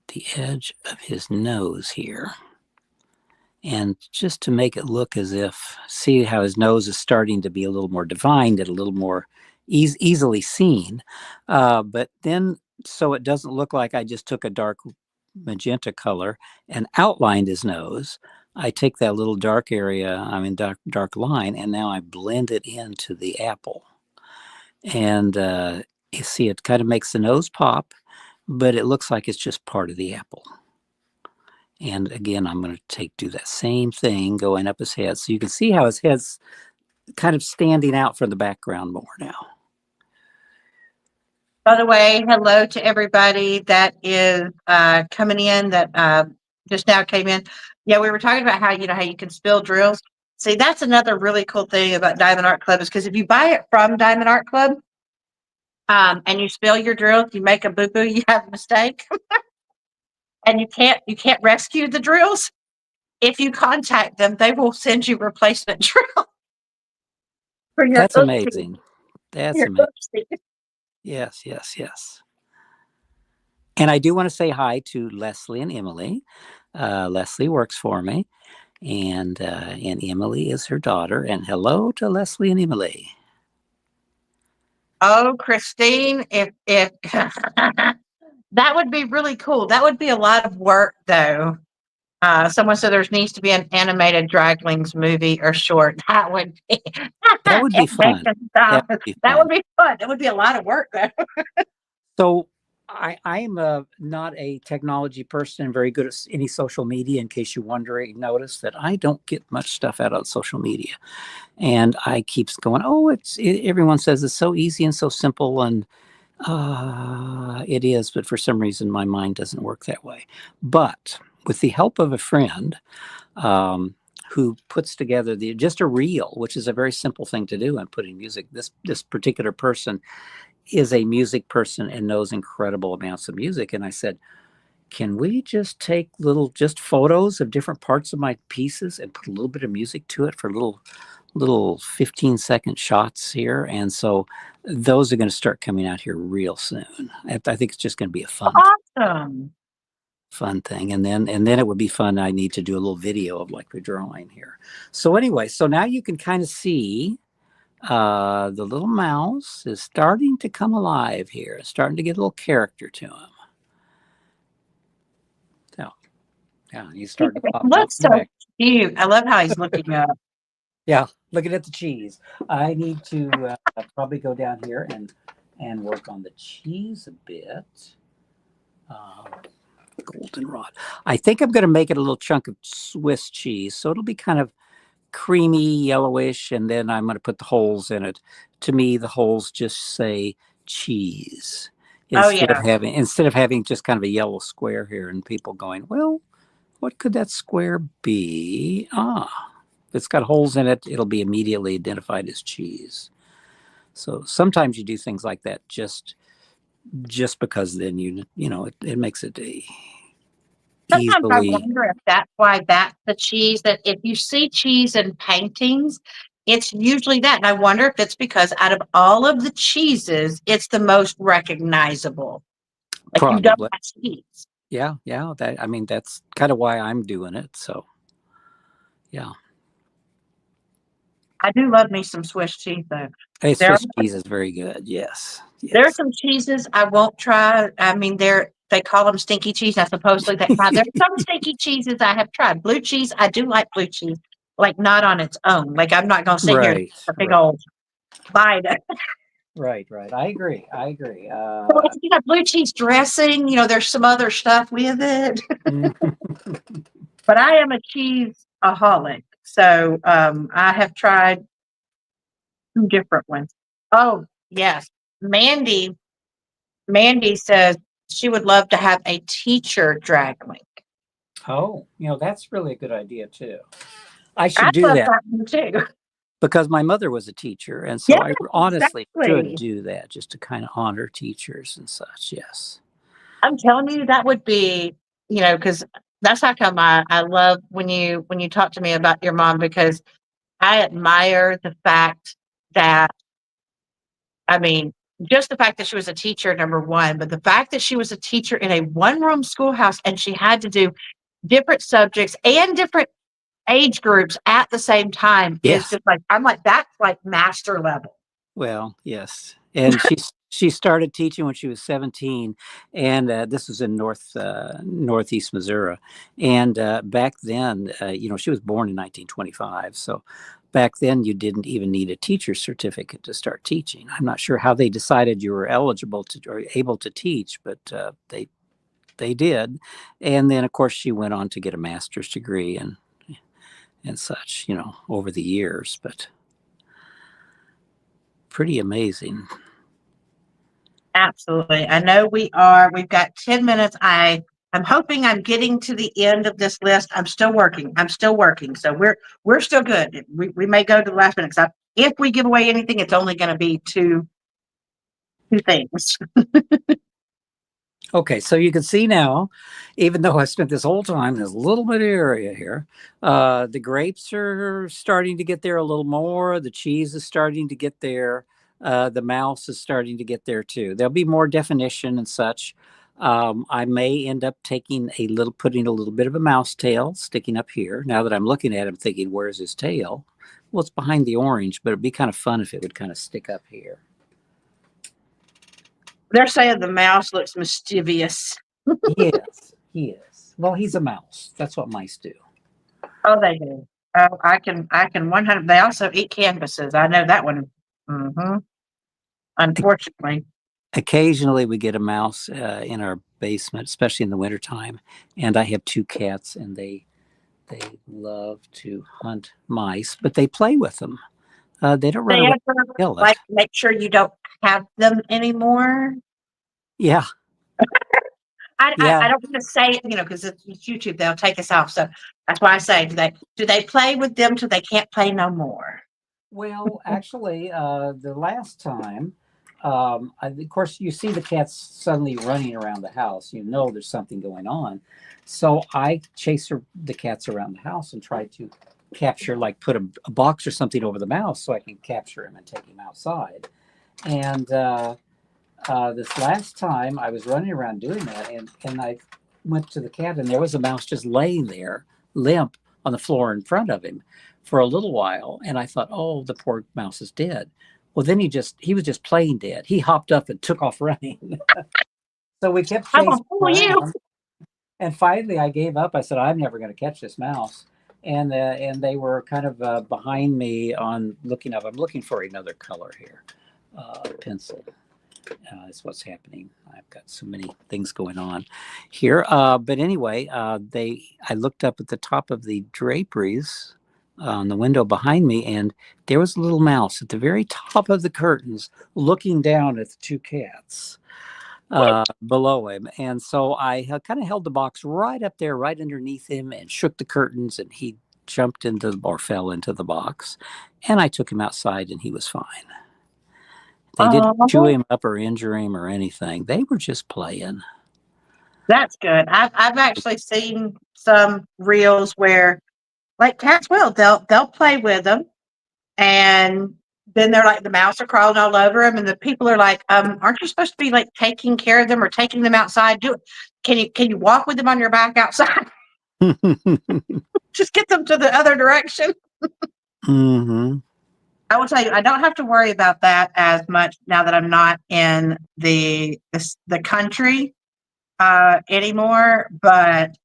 the edge of his nose here. And just to make it look as if, see how his nose is starting to be a little more defined and a little more easily seen. But then, so it doesn't look like I just took a dark magenta color and outlined his nose. I take that little dark area, I mean, dark line, and now I blend it into the apple. And you see, it kind of makes the nose pop, but it looks like it's just part of the apple. And again, I'm going to do that same thing going up his head. So you can see how his head's kind of standing out from the background more now. By the way, hello to everybody that is coming in that just now came in. Yeah, we were talking about how you can spill drills. See, that's another really cool thing about Diamond Art Club is because if you buy it from Diamond Art Club and you spill your drills, you make a boo boo, you have a mistake, and you can't rescue the drills. If you contact them, they will send you replacement drill for your That's amazing. That's your amazing. oopsie. Yes, yes, yes. And I do want to say hi to Leslie and Emily. Leslie works for me, and Emily is her daughter. And hello to Leslie and Emily. Oh, Christine, if that would be really cool. That would be a lot of work, though. Someone said there needs to be an animated Draglings movie or short. That would be That would be fun. That would be that fun. would be fun. It would be a lot of work, though. So I am not a technology person and very good at any social media. In case you're wondering, notice that I don't get much stuff out of social media, and I keep going. Oh, everyone says it's so easy and so simple, and it is, but for some reason my mind doesn't work that way. But with the help of a friend who puts together just a reel, which is a very simple thing to do, and putting music. This particular person is a music person and knows incredible amounts of music. And I said, can we just take just photos of different parts of my pieces and put a little bit of music to it for little 15-second shots here? And so those are going to start coming out here real soon. I think it's just going to be a Awesome. fun thing. And then it would be fun. I need to do a little video of like the drawing here. So anyway, so now you can kind of see the little mouse is starting to come alive here, starting to get a little character to him. So, yeah, he's starting to pop out. Looks so cute. I love how he's looking up. Yeah, looking at the cheese. I need to probably go down here and work on the cheese a bit. Goldenrod. I think I'm going to make it a little chunk of Swiss cheese, so it'll be kind of creamy, yellowish, and then I'm going to put the holes in it. To me, the holes just say cheese instead of having just kind of a yellow square here, and people going, well, what could that square be? If it's got holes in it, it'll be immediately identified as cheese. So sometimes you do things like that just because then it makes it Sometimes I easily. wonder if that's why that's the cheese, that if you see cheese in paintings, it's usually that. And I wonder if it's because out of all of the cheeses, it's the most recognizable. Like you don't Probably. have cheese. Yeah. That's kind of why I'm doing it. So, yeah. I do love me some Swiss cheese, though. Hey, There are, Swiss cheese is very good. Yes. there are some cheeses I won't try. I mean, they call them stinky cheese. Now, supposedly there are some stinky cheeses I have tried. Blue cheese, I do like blue cheese, like not on its own. Like I'm not going to sit here and Right. a big old bite. Right. I agree. Well, if you have blue cheese dressing, there's some other stuff with it. But I am a cheese-aholic, so I have tried some different ones. Oh, yes. Mandy says she would love to have a teacher drag link. Oh, that's really a good idea too. I should I do love that that one too. because my mother was a teacher, and so Yeah, I honestly should exactly. do that just to kind of honor teachers and such. Yes. I'm telling you, that would be, because that's how come I love when you talk to me about your mom, because I admire the fact that, I mean, just the fact that she was a teacher, number one, but the fact that she was a teacher in a one-room schoolhouse and she had to do different subjects and different age groups at the same time is Yes. just like, I'm like, that's like master level. Well, yes. And she started teaching when she was 17, and this was in northeast Missouri. And back then, she was born in 1925, so back then you didn't even need a teacher's certificate to start teaching. I'm not sure how they decided you were eligible to or able to teach, but they did. And then of course she went on to get a master's degree and such, over the years, but pretty amazing. Absolutely. I know we've got 10 minutes. I'm hoping I'm getting to the end of this list. I'm still working. So we're still good. We may go to the last minute. If we give away anything, it's only going to be two things. Okay, so you can see now, even though I spent this whole time in this little bit of area here, the grapes are starting to get there a little more. The cheese is starting to get there. The mouse is starting to get there too. There'll be more definition and such. I may end up putting a little bit of a mouse tail sticking up here. Now that I'm looking at him, thinking, where's his tail? Well, it's behind the orange, but it'd be kind of fun if it would kind of stick up here. They're saying the mouse looks mischievous. He is. Well, he's a mouse. That's what mice do. Oh, they do. Oh, I can 100. They also eat canvases. I know that one. Mm-hmm. Unfortunately. Occasionally we get a mouse in our basement, especially in the wintertime. And I have two cats, and they love to hunt mice, but they play with them. They don't run They away ever and kill it. like make sure you don't have them anymore? Yeah, I yeah. don't want to say it, because it's YouTube. They'll take us off. So that's why I say, do they play with them till they can't play no more? Well, actually, the last time, of course, you see the cats suddenly running around the house. You know there's something going on. So I chase the cats around the house and try to capture, like put a box or something over the mouse so I can capture him and take him outside. And this last time I was running around doing that, and I went to the cat, and there was a mouse just laying there, limp on the floor in front of him for a little while. And I thought, oh, the poor mouse is dead. Well, then he was just plain dead. He hopped up and took off running. So we kept I'm gonna chasing fool you. around. And finally I gave up. I said, I'm never going to catch this mouse. And they were kind of behind me on looking up. I'm looking for another color here, pencil. Is what's happening. I've got so many things going on here. But anyway, I looked up at the top of the draperies on the window behind me, and there was a little mouse at the very top of the curtains looking down at the two cats below him. And so I kind of held the box right up there, right underneath him, and shook the curtains, and he jumped into or fell into the box. And I took him outside, and he was fine. They didn't chew Oh, him up or injure him or anything. They were just playing. that's good. I've actually seen some reels where like cats will they'll play with them, and then they're like the mouse are crawling all over them, and the people are like, aren't you supposed to be like taking care of them or taking them outside? Do it. Can you walk with them on your back outside? Just get them to the other direction. Mm-hmm. I will tell you, I don't have to worry about that as much now that I'm not in the country anymore. But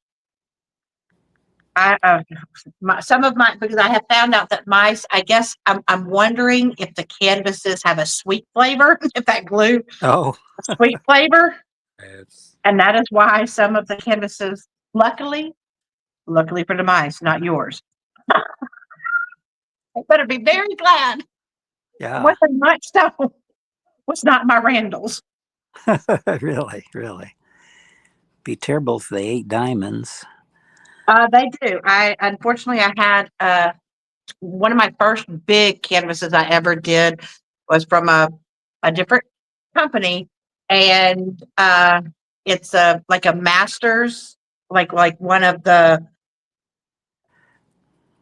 some of my, because I have found out that mice, I guess I'm wondering if the canvases have a sweet flavor, if that glue Oh, sweet flavor, it's and that is why some of the canvases, luckily for the mice, not yours. I better be very glad it yeah, wasn't much though. Was not my Randalls. really, really. Be terrible if they ate diamonds. They do. I unfortunately I had one of my first big canvases I ever did was from a different company, and it's a like a master's, like one of the,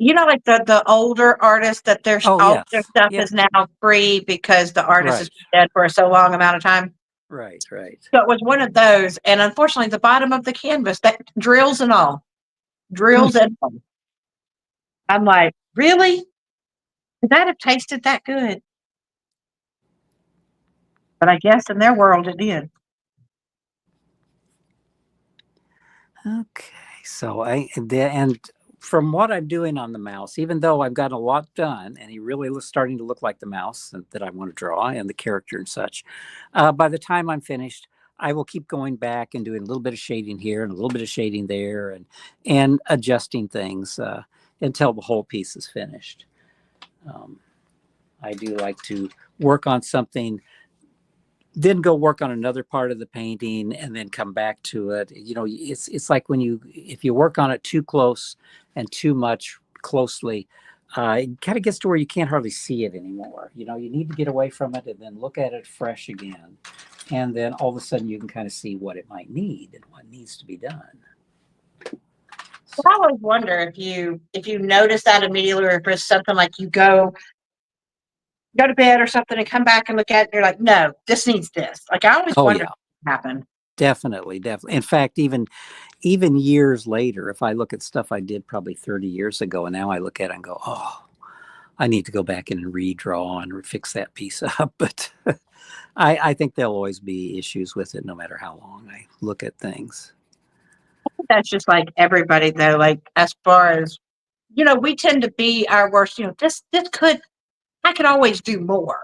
like the older artists that Oh, all their yes, stuff yeah, is now free because the artist has right, been dead for so long amount of time. right, right. So it was one of those, and unfortunately, the bottom of the canvas, that drills and all, drills and all. I'm like, really? Could that have tasted that good? But I guess in their world it did. Okay, so and from what I'm doing on the mouse, even though I've got a lot done, and he really was starting to look like the mouse that I want to draw, and the character and such. By the time I'm finished, I will keep going back and doing a little bit of shading here and a little bit of shading there, and adjusting things until the whole piece is finished. Um, I do like to work on something, then go work on another part of the painting and then come back to it. You know, it's like if you work on it too close and too much closely, it kind of gets to where you can't hardly see it anymore. You know, you need to get away from it and then look at it fresh again. And then all of a sudden you can kind of see what it might need and what needs to be done. So I always wonder if you notice that immediately, or if it's something like you go to bed or something and come back and look at it and you're like, no, this needs this. Like I always Oh wonder yeah, what happened. definitely. In fact, even years later, if I look at stuff I did probably 30 years ago, and now I look at it and go, oh, I need to go back in and redraw and fix that piece up. But I think there'll always be issues with it no matter how long I look at things. That's just like everybody though. Like as far as we tend to be our worst. I could always do more.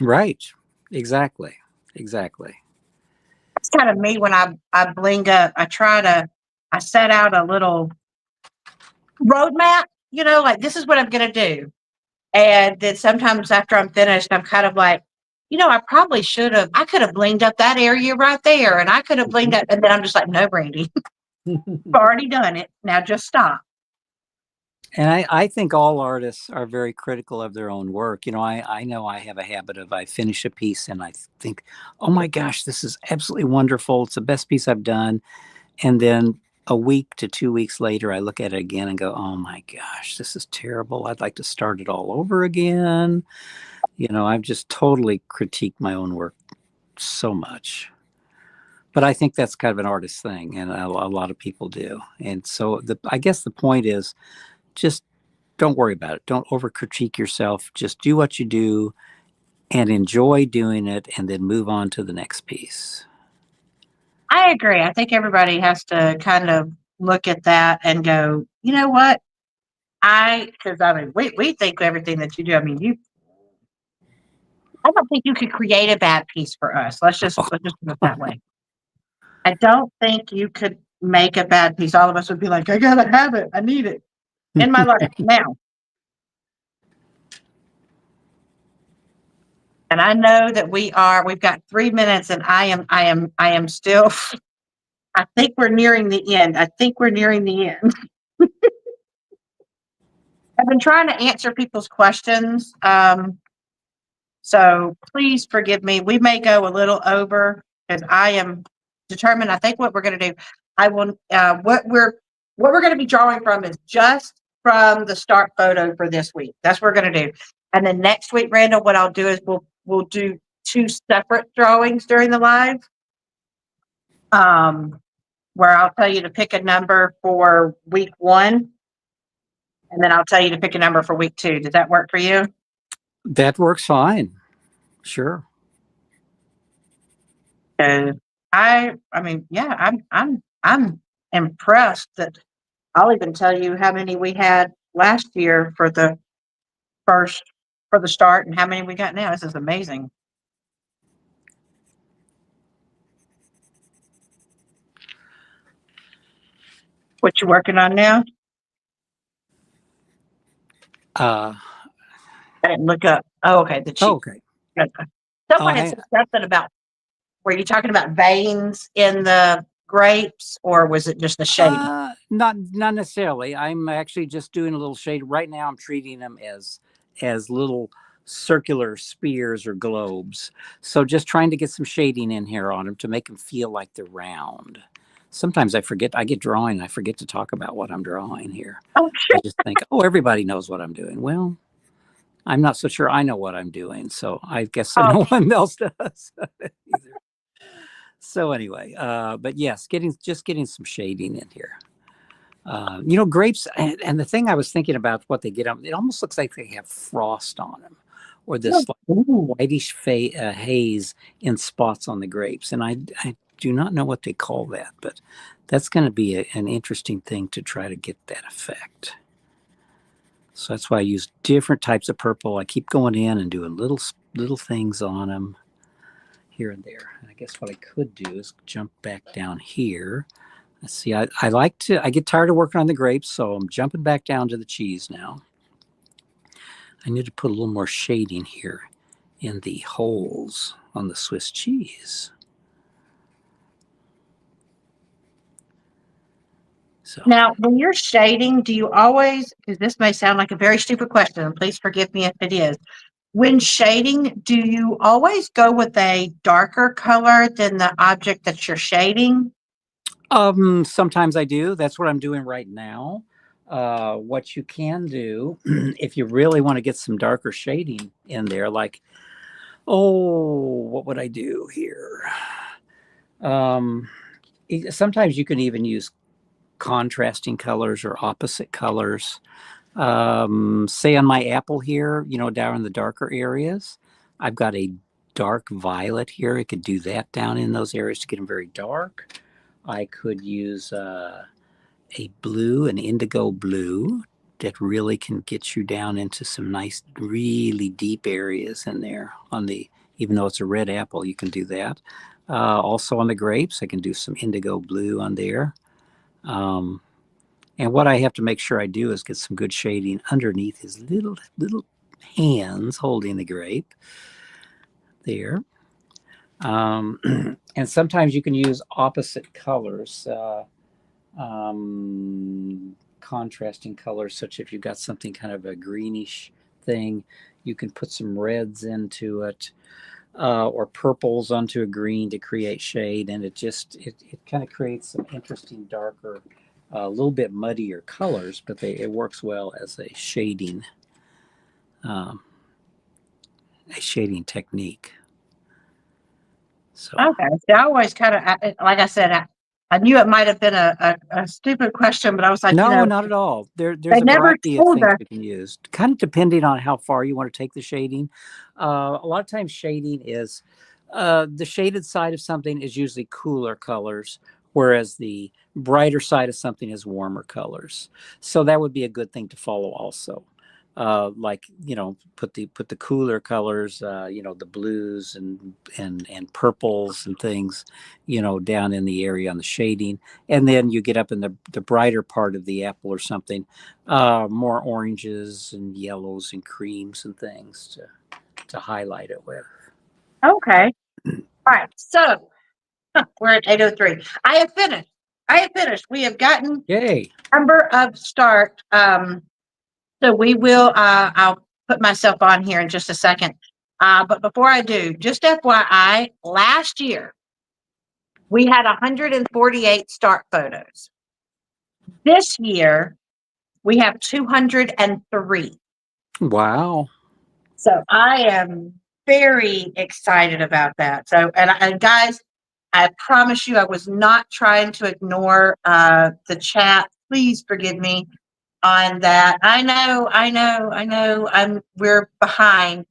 Right. Exactly. Exactly. It's kind of me when I bling up. I set out a little roadmap. Like this is what I'm gonna do. And then sometimes after I'm finished, I'm kind of like, I probably should have. I could have blinged up that area right there, and I could have blinged up. And then I'm just like, no, Brandy, you've already done it. Now just stop. And I think all artists are very critical of their own work. You know, I know I have a habit of I finish a piece and I think, oh my gosh, this is absolutely wonderful. It's the best piece I've done. And then a week to 2 weeks later, I look at it again and go, oh my gosh, this is terrible. I'd like to start it all over again. You know, I've just totally critiqued my own work so much. But I think that's kind of an artist thing, and a lot of people do. And so I guess the point is just don't worry about it. Don't over critique yourself. Just do what you do and enjoy doing it, and then move on to the next piece. I agree. I think everybody has to kind of look at that and go, you know what? Because I mean, we think everything that you do. I mean, I don't think you could create a bad piece for us. Let's just put it that way. I don't think you could make a bad piece. All of us would be like, I gotta have it. I need it in my life now. And I know that we've got 3 minutes and I am still, I think we're nearing the end. I think we're nearing the end. I've been trying to answer people's questions. So please forgive me. We may go a little over because I am determined. I think what we're going to do, I will, what we're going to be drawing from is just from the start photo for this week. That's what we're going to do. And then next week, Randall, what I'll do is we'll do two separate drawings during the live. Where I'll tell you to pick a number for week 1, and then I'll tell you to pick a number for week 2. Does that work for you? That works fine. Sure. And I mean, yeah, I'm impressed that I'll even tell you how many we had last year for the first for the start and how many we got now. This is amazing. What you working on now? Uh, I didn't look up. Oh, okay, the cheat. okay. Someone had said something about. Were you talking about veins in the grapes, or was it just the shape? Not necessarily. I'm actually just doing a little shade right now. I'm treating them as little circular spheres or globes. So just trying to get some shading in here on them to make them feel like they're round. Sometimes I forget. I get drawing. I forget to talk about what I'm drawing here. Oh, I just think, oh, everybody knows what I'm doing. Well, I'm not so sure I know what I'm doing. So I guess oh, no one else does either. So anyway, but yes, getting some shading in here. You know, grapes, and the thing I was thinking about what they get on, it almost looks like they have frost on them, or this like Ooh. whitish haze in spots on the grapes. And I do not know what they call that, but that's going to be an interesting thing to try to get that effect. So that's why I use different types of purple. I keep going in and doing little things on them here and there. And I guess what I could do is jump back down here. Let's see, I get tired of working on the grapes, so I'm jumping back down to the cheese now. I need to put a little more shading here in the holes on the Swiss cheese. So Now, when you're shading, do you always, because this may sound like a very stupid question, and please forgive me if it is. When shading, do you always go with a darker color than the object that you're shading? sometimes I do. That's what I'm doing right now. What you can do if you really want to get some darker shading in there, like, what would I do here? Sometimes you can even use contrasting colors or opposite colors. Say on my apple here, down in the darker areas, I've got a dark violet here. I could do that down in those areas to get them very dark. I could use a blue, an indigo blue, that really can get you down into some nice, really deep areas in there. Even though it's a red apple, you can do that. Also on the grapes, I can do some indigo blue on there. And what I have to make sure I do is get some good shading underneath his little hands holding the grape there. And sometimes you can use opposite colors, contrasting colors, such if you've got something kind of a greenish thing, you can put some reds into it, or purples onto a green to create shade, and it kind of creates some interesting darker, a little bit muddier colors, but it works well as a shading technique. So Okay. So I always kind of, like I said, I knew it might have been a stupid question, but I was like, no, not at all. There's they a never variety of told things us. we can use, kind of depending on how far you want to take the shading. A lot of times shading is the shaded side of something is usually cooler colors, whereas the brighter side of something is warmer colors. So that would be a good thing to follow also. Like, put the cooler colors, the blues and purples and things, down in the area on the shading. And then you get up in the brighter part of the apple or something, more oranges and yellows and creams and things to highlight it with. Okay. All right. So we're at 8:03. I have finished. We have gotten Yay. number of start. So we will, I'll put myself on here in just a second. But before I do, just FYI, last year we had 148 start photos. This year we have 203. Wow. So I am very excited about that. So, and guys, I promise you, I was not trying to ignore the chat. Please forgive me on that. I know. We're behind.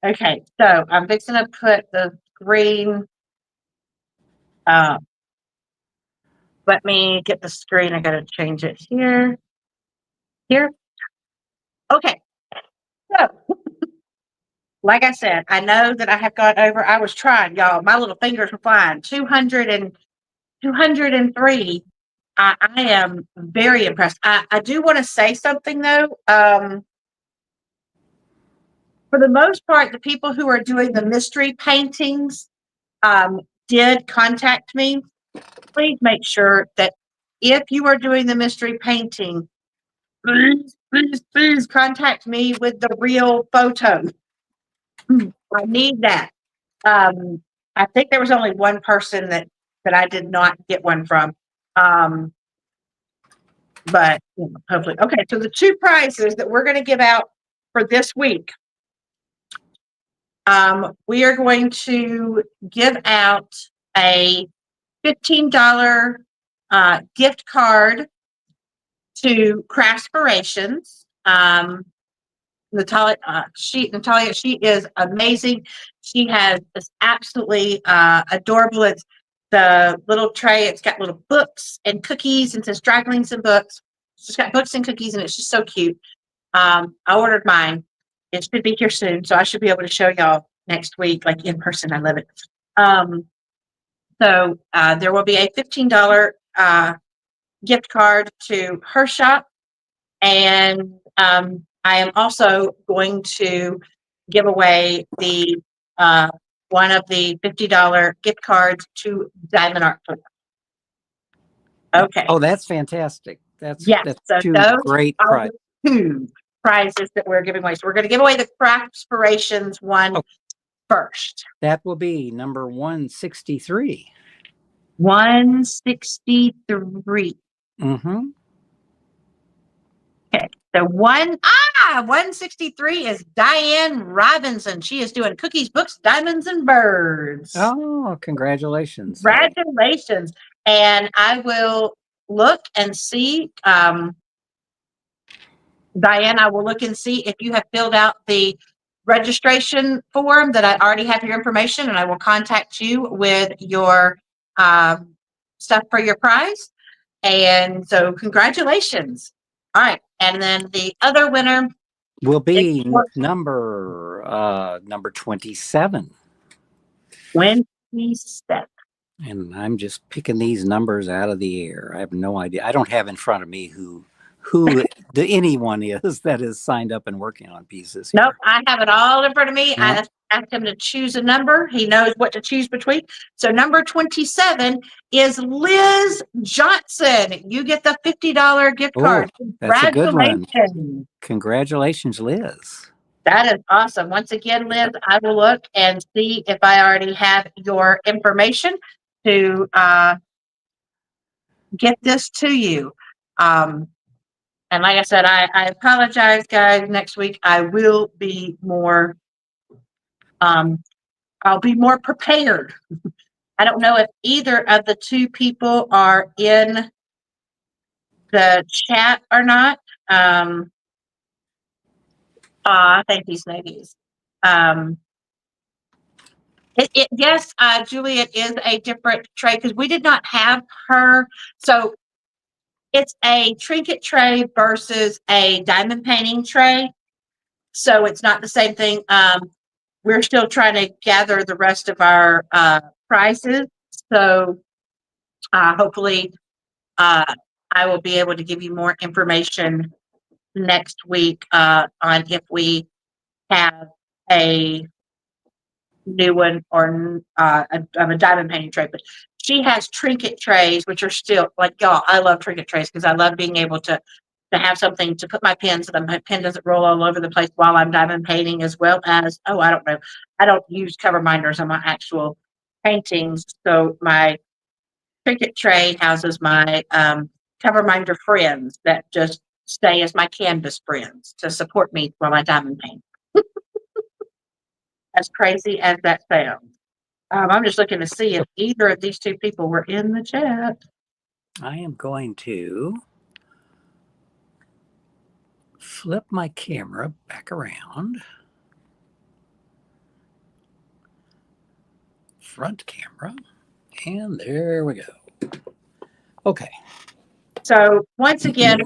Okay, so I'm fixing to put the screen. Let me get the screen. I got to change it here. Here. Okay. So, like I said, I know that I have gone over. I was trying, y'all. My little fingers were flying. 203. I am very impressed. I do want to say something though. For the most part, the people who are doing the mystery paintings did contact me. Please make sure that if you are doing the mystery painting, please contact me with the real photo. I need that. I think there was only one person that I did not get one from. But hopefully, okay. So the two prizes that we're going to give out for this week, we are going to give out a $15 gift card to Craftspirations. Natalia, she is amazing. She has this absolutely adorable. It's the little tray. It's got little books and cookies, and it says dry cleans and books. She's got books and cookies, and it's just so cute. I ordered mine. It should be here soon, so I should be able to show y'all next week, like in person. I love it. So there will be a $15 gift card to her shop, and I am also going to give away the one of the $50 gift cards to Diamond Art Flip. Okay. Oh, that's fantastic. That's So two those great are prizes. the two prizes that we're giving away. So we're going to give away the Craftspirations one first. That will be number 163. 163. Mm-hmm. Okay. So 163 is Diane Robinson. She is doing cookies, books, diamonds, and birds. Oh, congratulations. Congratulations. And I will look and see. Diane, I will look and see if you have filled out the registration form that I already have your information, and I will contact you with your stuff for your prize. And so congratulations. All right. And then the other winner will be number 27. 27. And I'm just picking these numbers out of the air. I have no idea. I don't have in front of me who anyone is that is signed up and working on pieces here. Nope, I have it all in front of me. Yep. I asked him to choose a number. He knows what to choose between. So number 27 is Liz Johnson. You get the $50 gift card. That's a good one. Congratulations. Congratulations, Liz. That is awesome. Once again, Liz, I will look and see if I already have your information to get this to you. And like I said, I apologize, guys. Next week I will be more. I'll be more prepared. I don't know if either of the two people are in the chat or not. Thank you, Snaggies. Yes, Juliet is a different tray because we did not have her. So it's a trinket tray versus a diamond painting tray. So it's not the same thing. We're still trying to gather the rest of our prizes. So hopefully I will be able to give you more information next week on if we have a new one or of a diamond painting tray. But she has trinket trays, which are still like, y'all, I love trinket trays because I love being able to have something to put my pen so that my pen doesn't roll all over the place while I'm diamond painting, as well as, I don't know. I don't use cover minders on my actual paintings. So my trinket tray houses my cover minder friends that just stay as my canvas friends to support me while I diamond paint. As crazy as that sounds. I'm just looking to see if either of these two people were in the chat. I am going to flip my camera back around. Front camera. And there we go. Okay. So once again,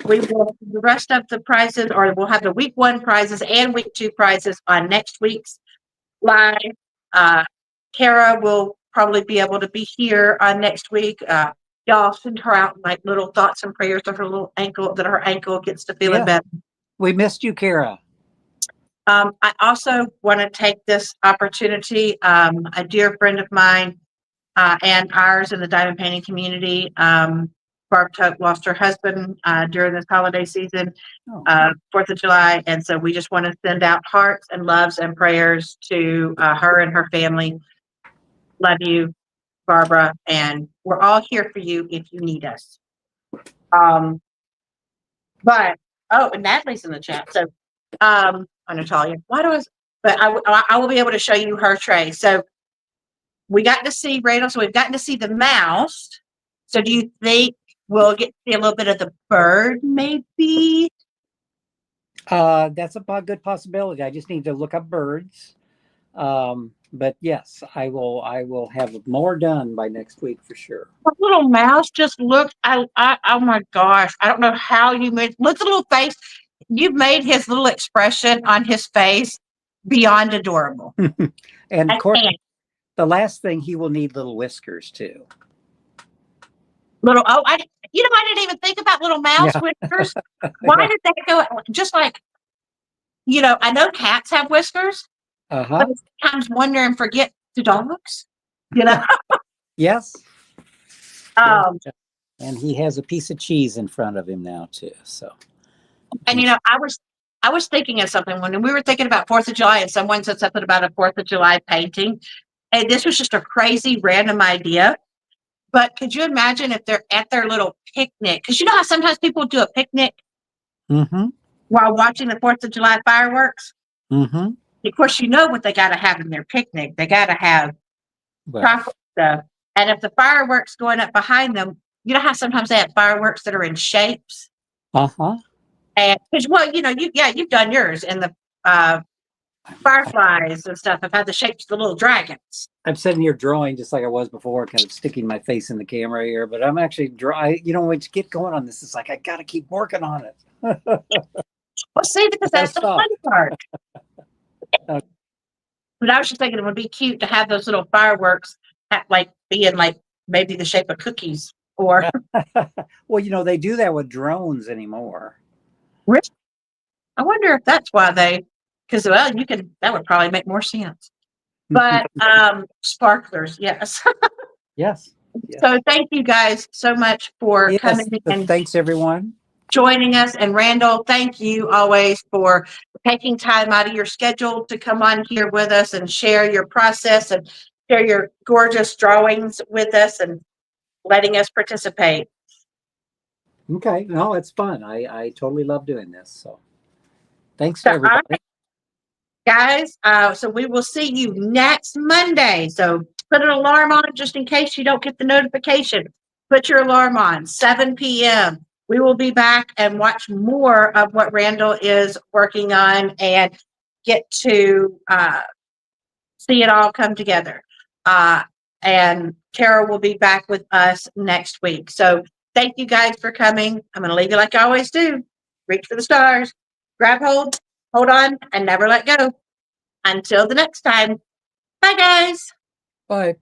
we will the rest of the prizes, or we'll have the week 1 prizes and week 2 prizes on next week's live. Kara will probably be able to be here on next week. Y'all send her out like little thoughts and prayers of her little ankle, that her ankle gets to feeling better. We missed you, Kara. I also want to take this opportunity. A dear friend of mine and ours in the diamond painting community, Barb Tuck, lost her husband during this holiday season, 4th of July. And so we just want to send out hearts and loves and prayers to her and her family. Love you, Barbara. And we're all here for you if you need us. And Natalie's in the chat. So, Natalia, I will be able to show you her tray. So we got to see Randall. So we've gotten to see the mouse. So do you think we'll get to see a little bit of the bird, maybe? That's a good possibility. I just need to look up birds. But yes, I will have more done by next week for sure. The little mouse just looked. Oh my gosh! I don't know how you made. Look at the little face. You made his little expression on his face beyond adorable. And of I course, can't. the last thing, he will need little whiskers too. Little. Oh, I. You know, I didn't even think about little mouse Yeah. whiskers. Why Yeah. did that go? Just like, I know cats have whiskers, Uh-huh. but I sometimes wonder and forget, do dogs? You know. Yes. Yes. Um, And he has a piece of cheese in front of him now too. So and I was thinking of something when we were thinking about 4th of July, and someone said something about a 4th of July painting. And this was just a crazy random idea. But could you imagine if they're at their little picnic? Because you know how sometimes people do a picnic mm-hmm. while watching the 4th of July fireworks? Mm-hmm. Of course, you know what they got to have in their picnic. They got to have Well, chocolate stuff. And if the fireworks going up behind them, you know how sometimes they have fireworks that are in shapes? uh-huh. And because, well, you've done yours, and the uh, fireflies and stuff have had the shapes of the little dragons. I'm sitting here drawing just like I was before, kind of sticking my face in the camera here, but I'm actually dry. When you get going on this, it's like I gotta keep working on it. Well, see, because Gotta that's the stop. fun part. Uh, But I was just thinking it would be cute to have those little fireworks being like maybe the shape of cookies or well, they do that with drones anymore. I wonder if that's why because well, that would probably make more sense. But sparklers, yes. Yes. Yes. So thank you guys so much for Yes. coming and Thanks, everyone. joining us. And Randall, thank you always for taking time out of your schedule to come on here with us and share your process and share your gorgeous drawings with us and letting us participate. Okay. No, it's fun. I totally love doing this. So thanks to So, all everybody. right, guys. So we will see you next Monday. So put an alarm on just in case you don't get the notification. Put your alarm on 7 p.m. We will be back and watch more of what Randall is working on and get to see it all come together. And Tara will be back with us next week. So thank you guys for coming. I'm going to leave you like I always do. Reach for the stars, grab hold on, and never let go. Until the next time. Bye, guys. Bye.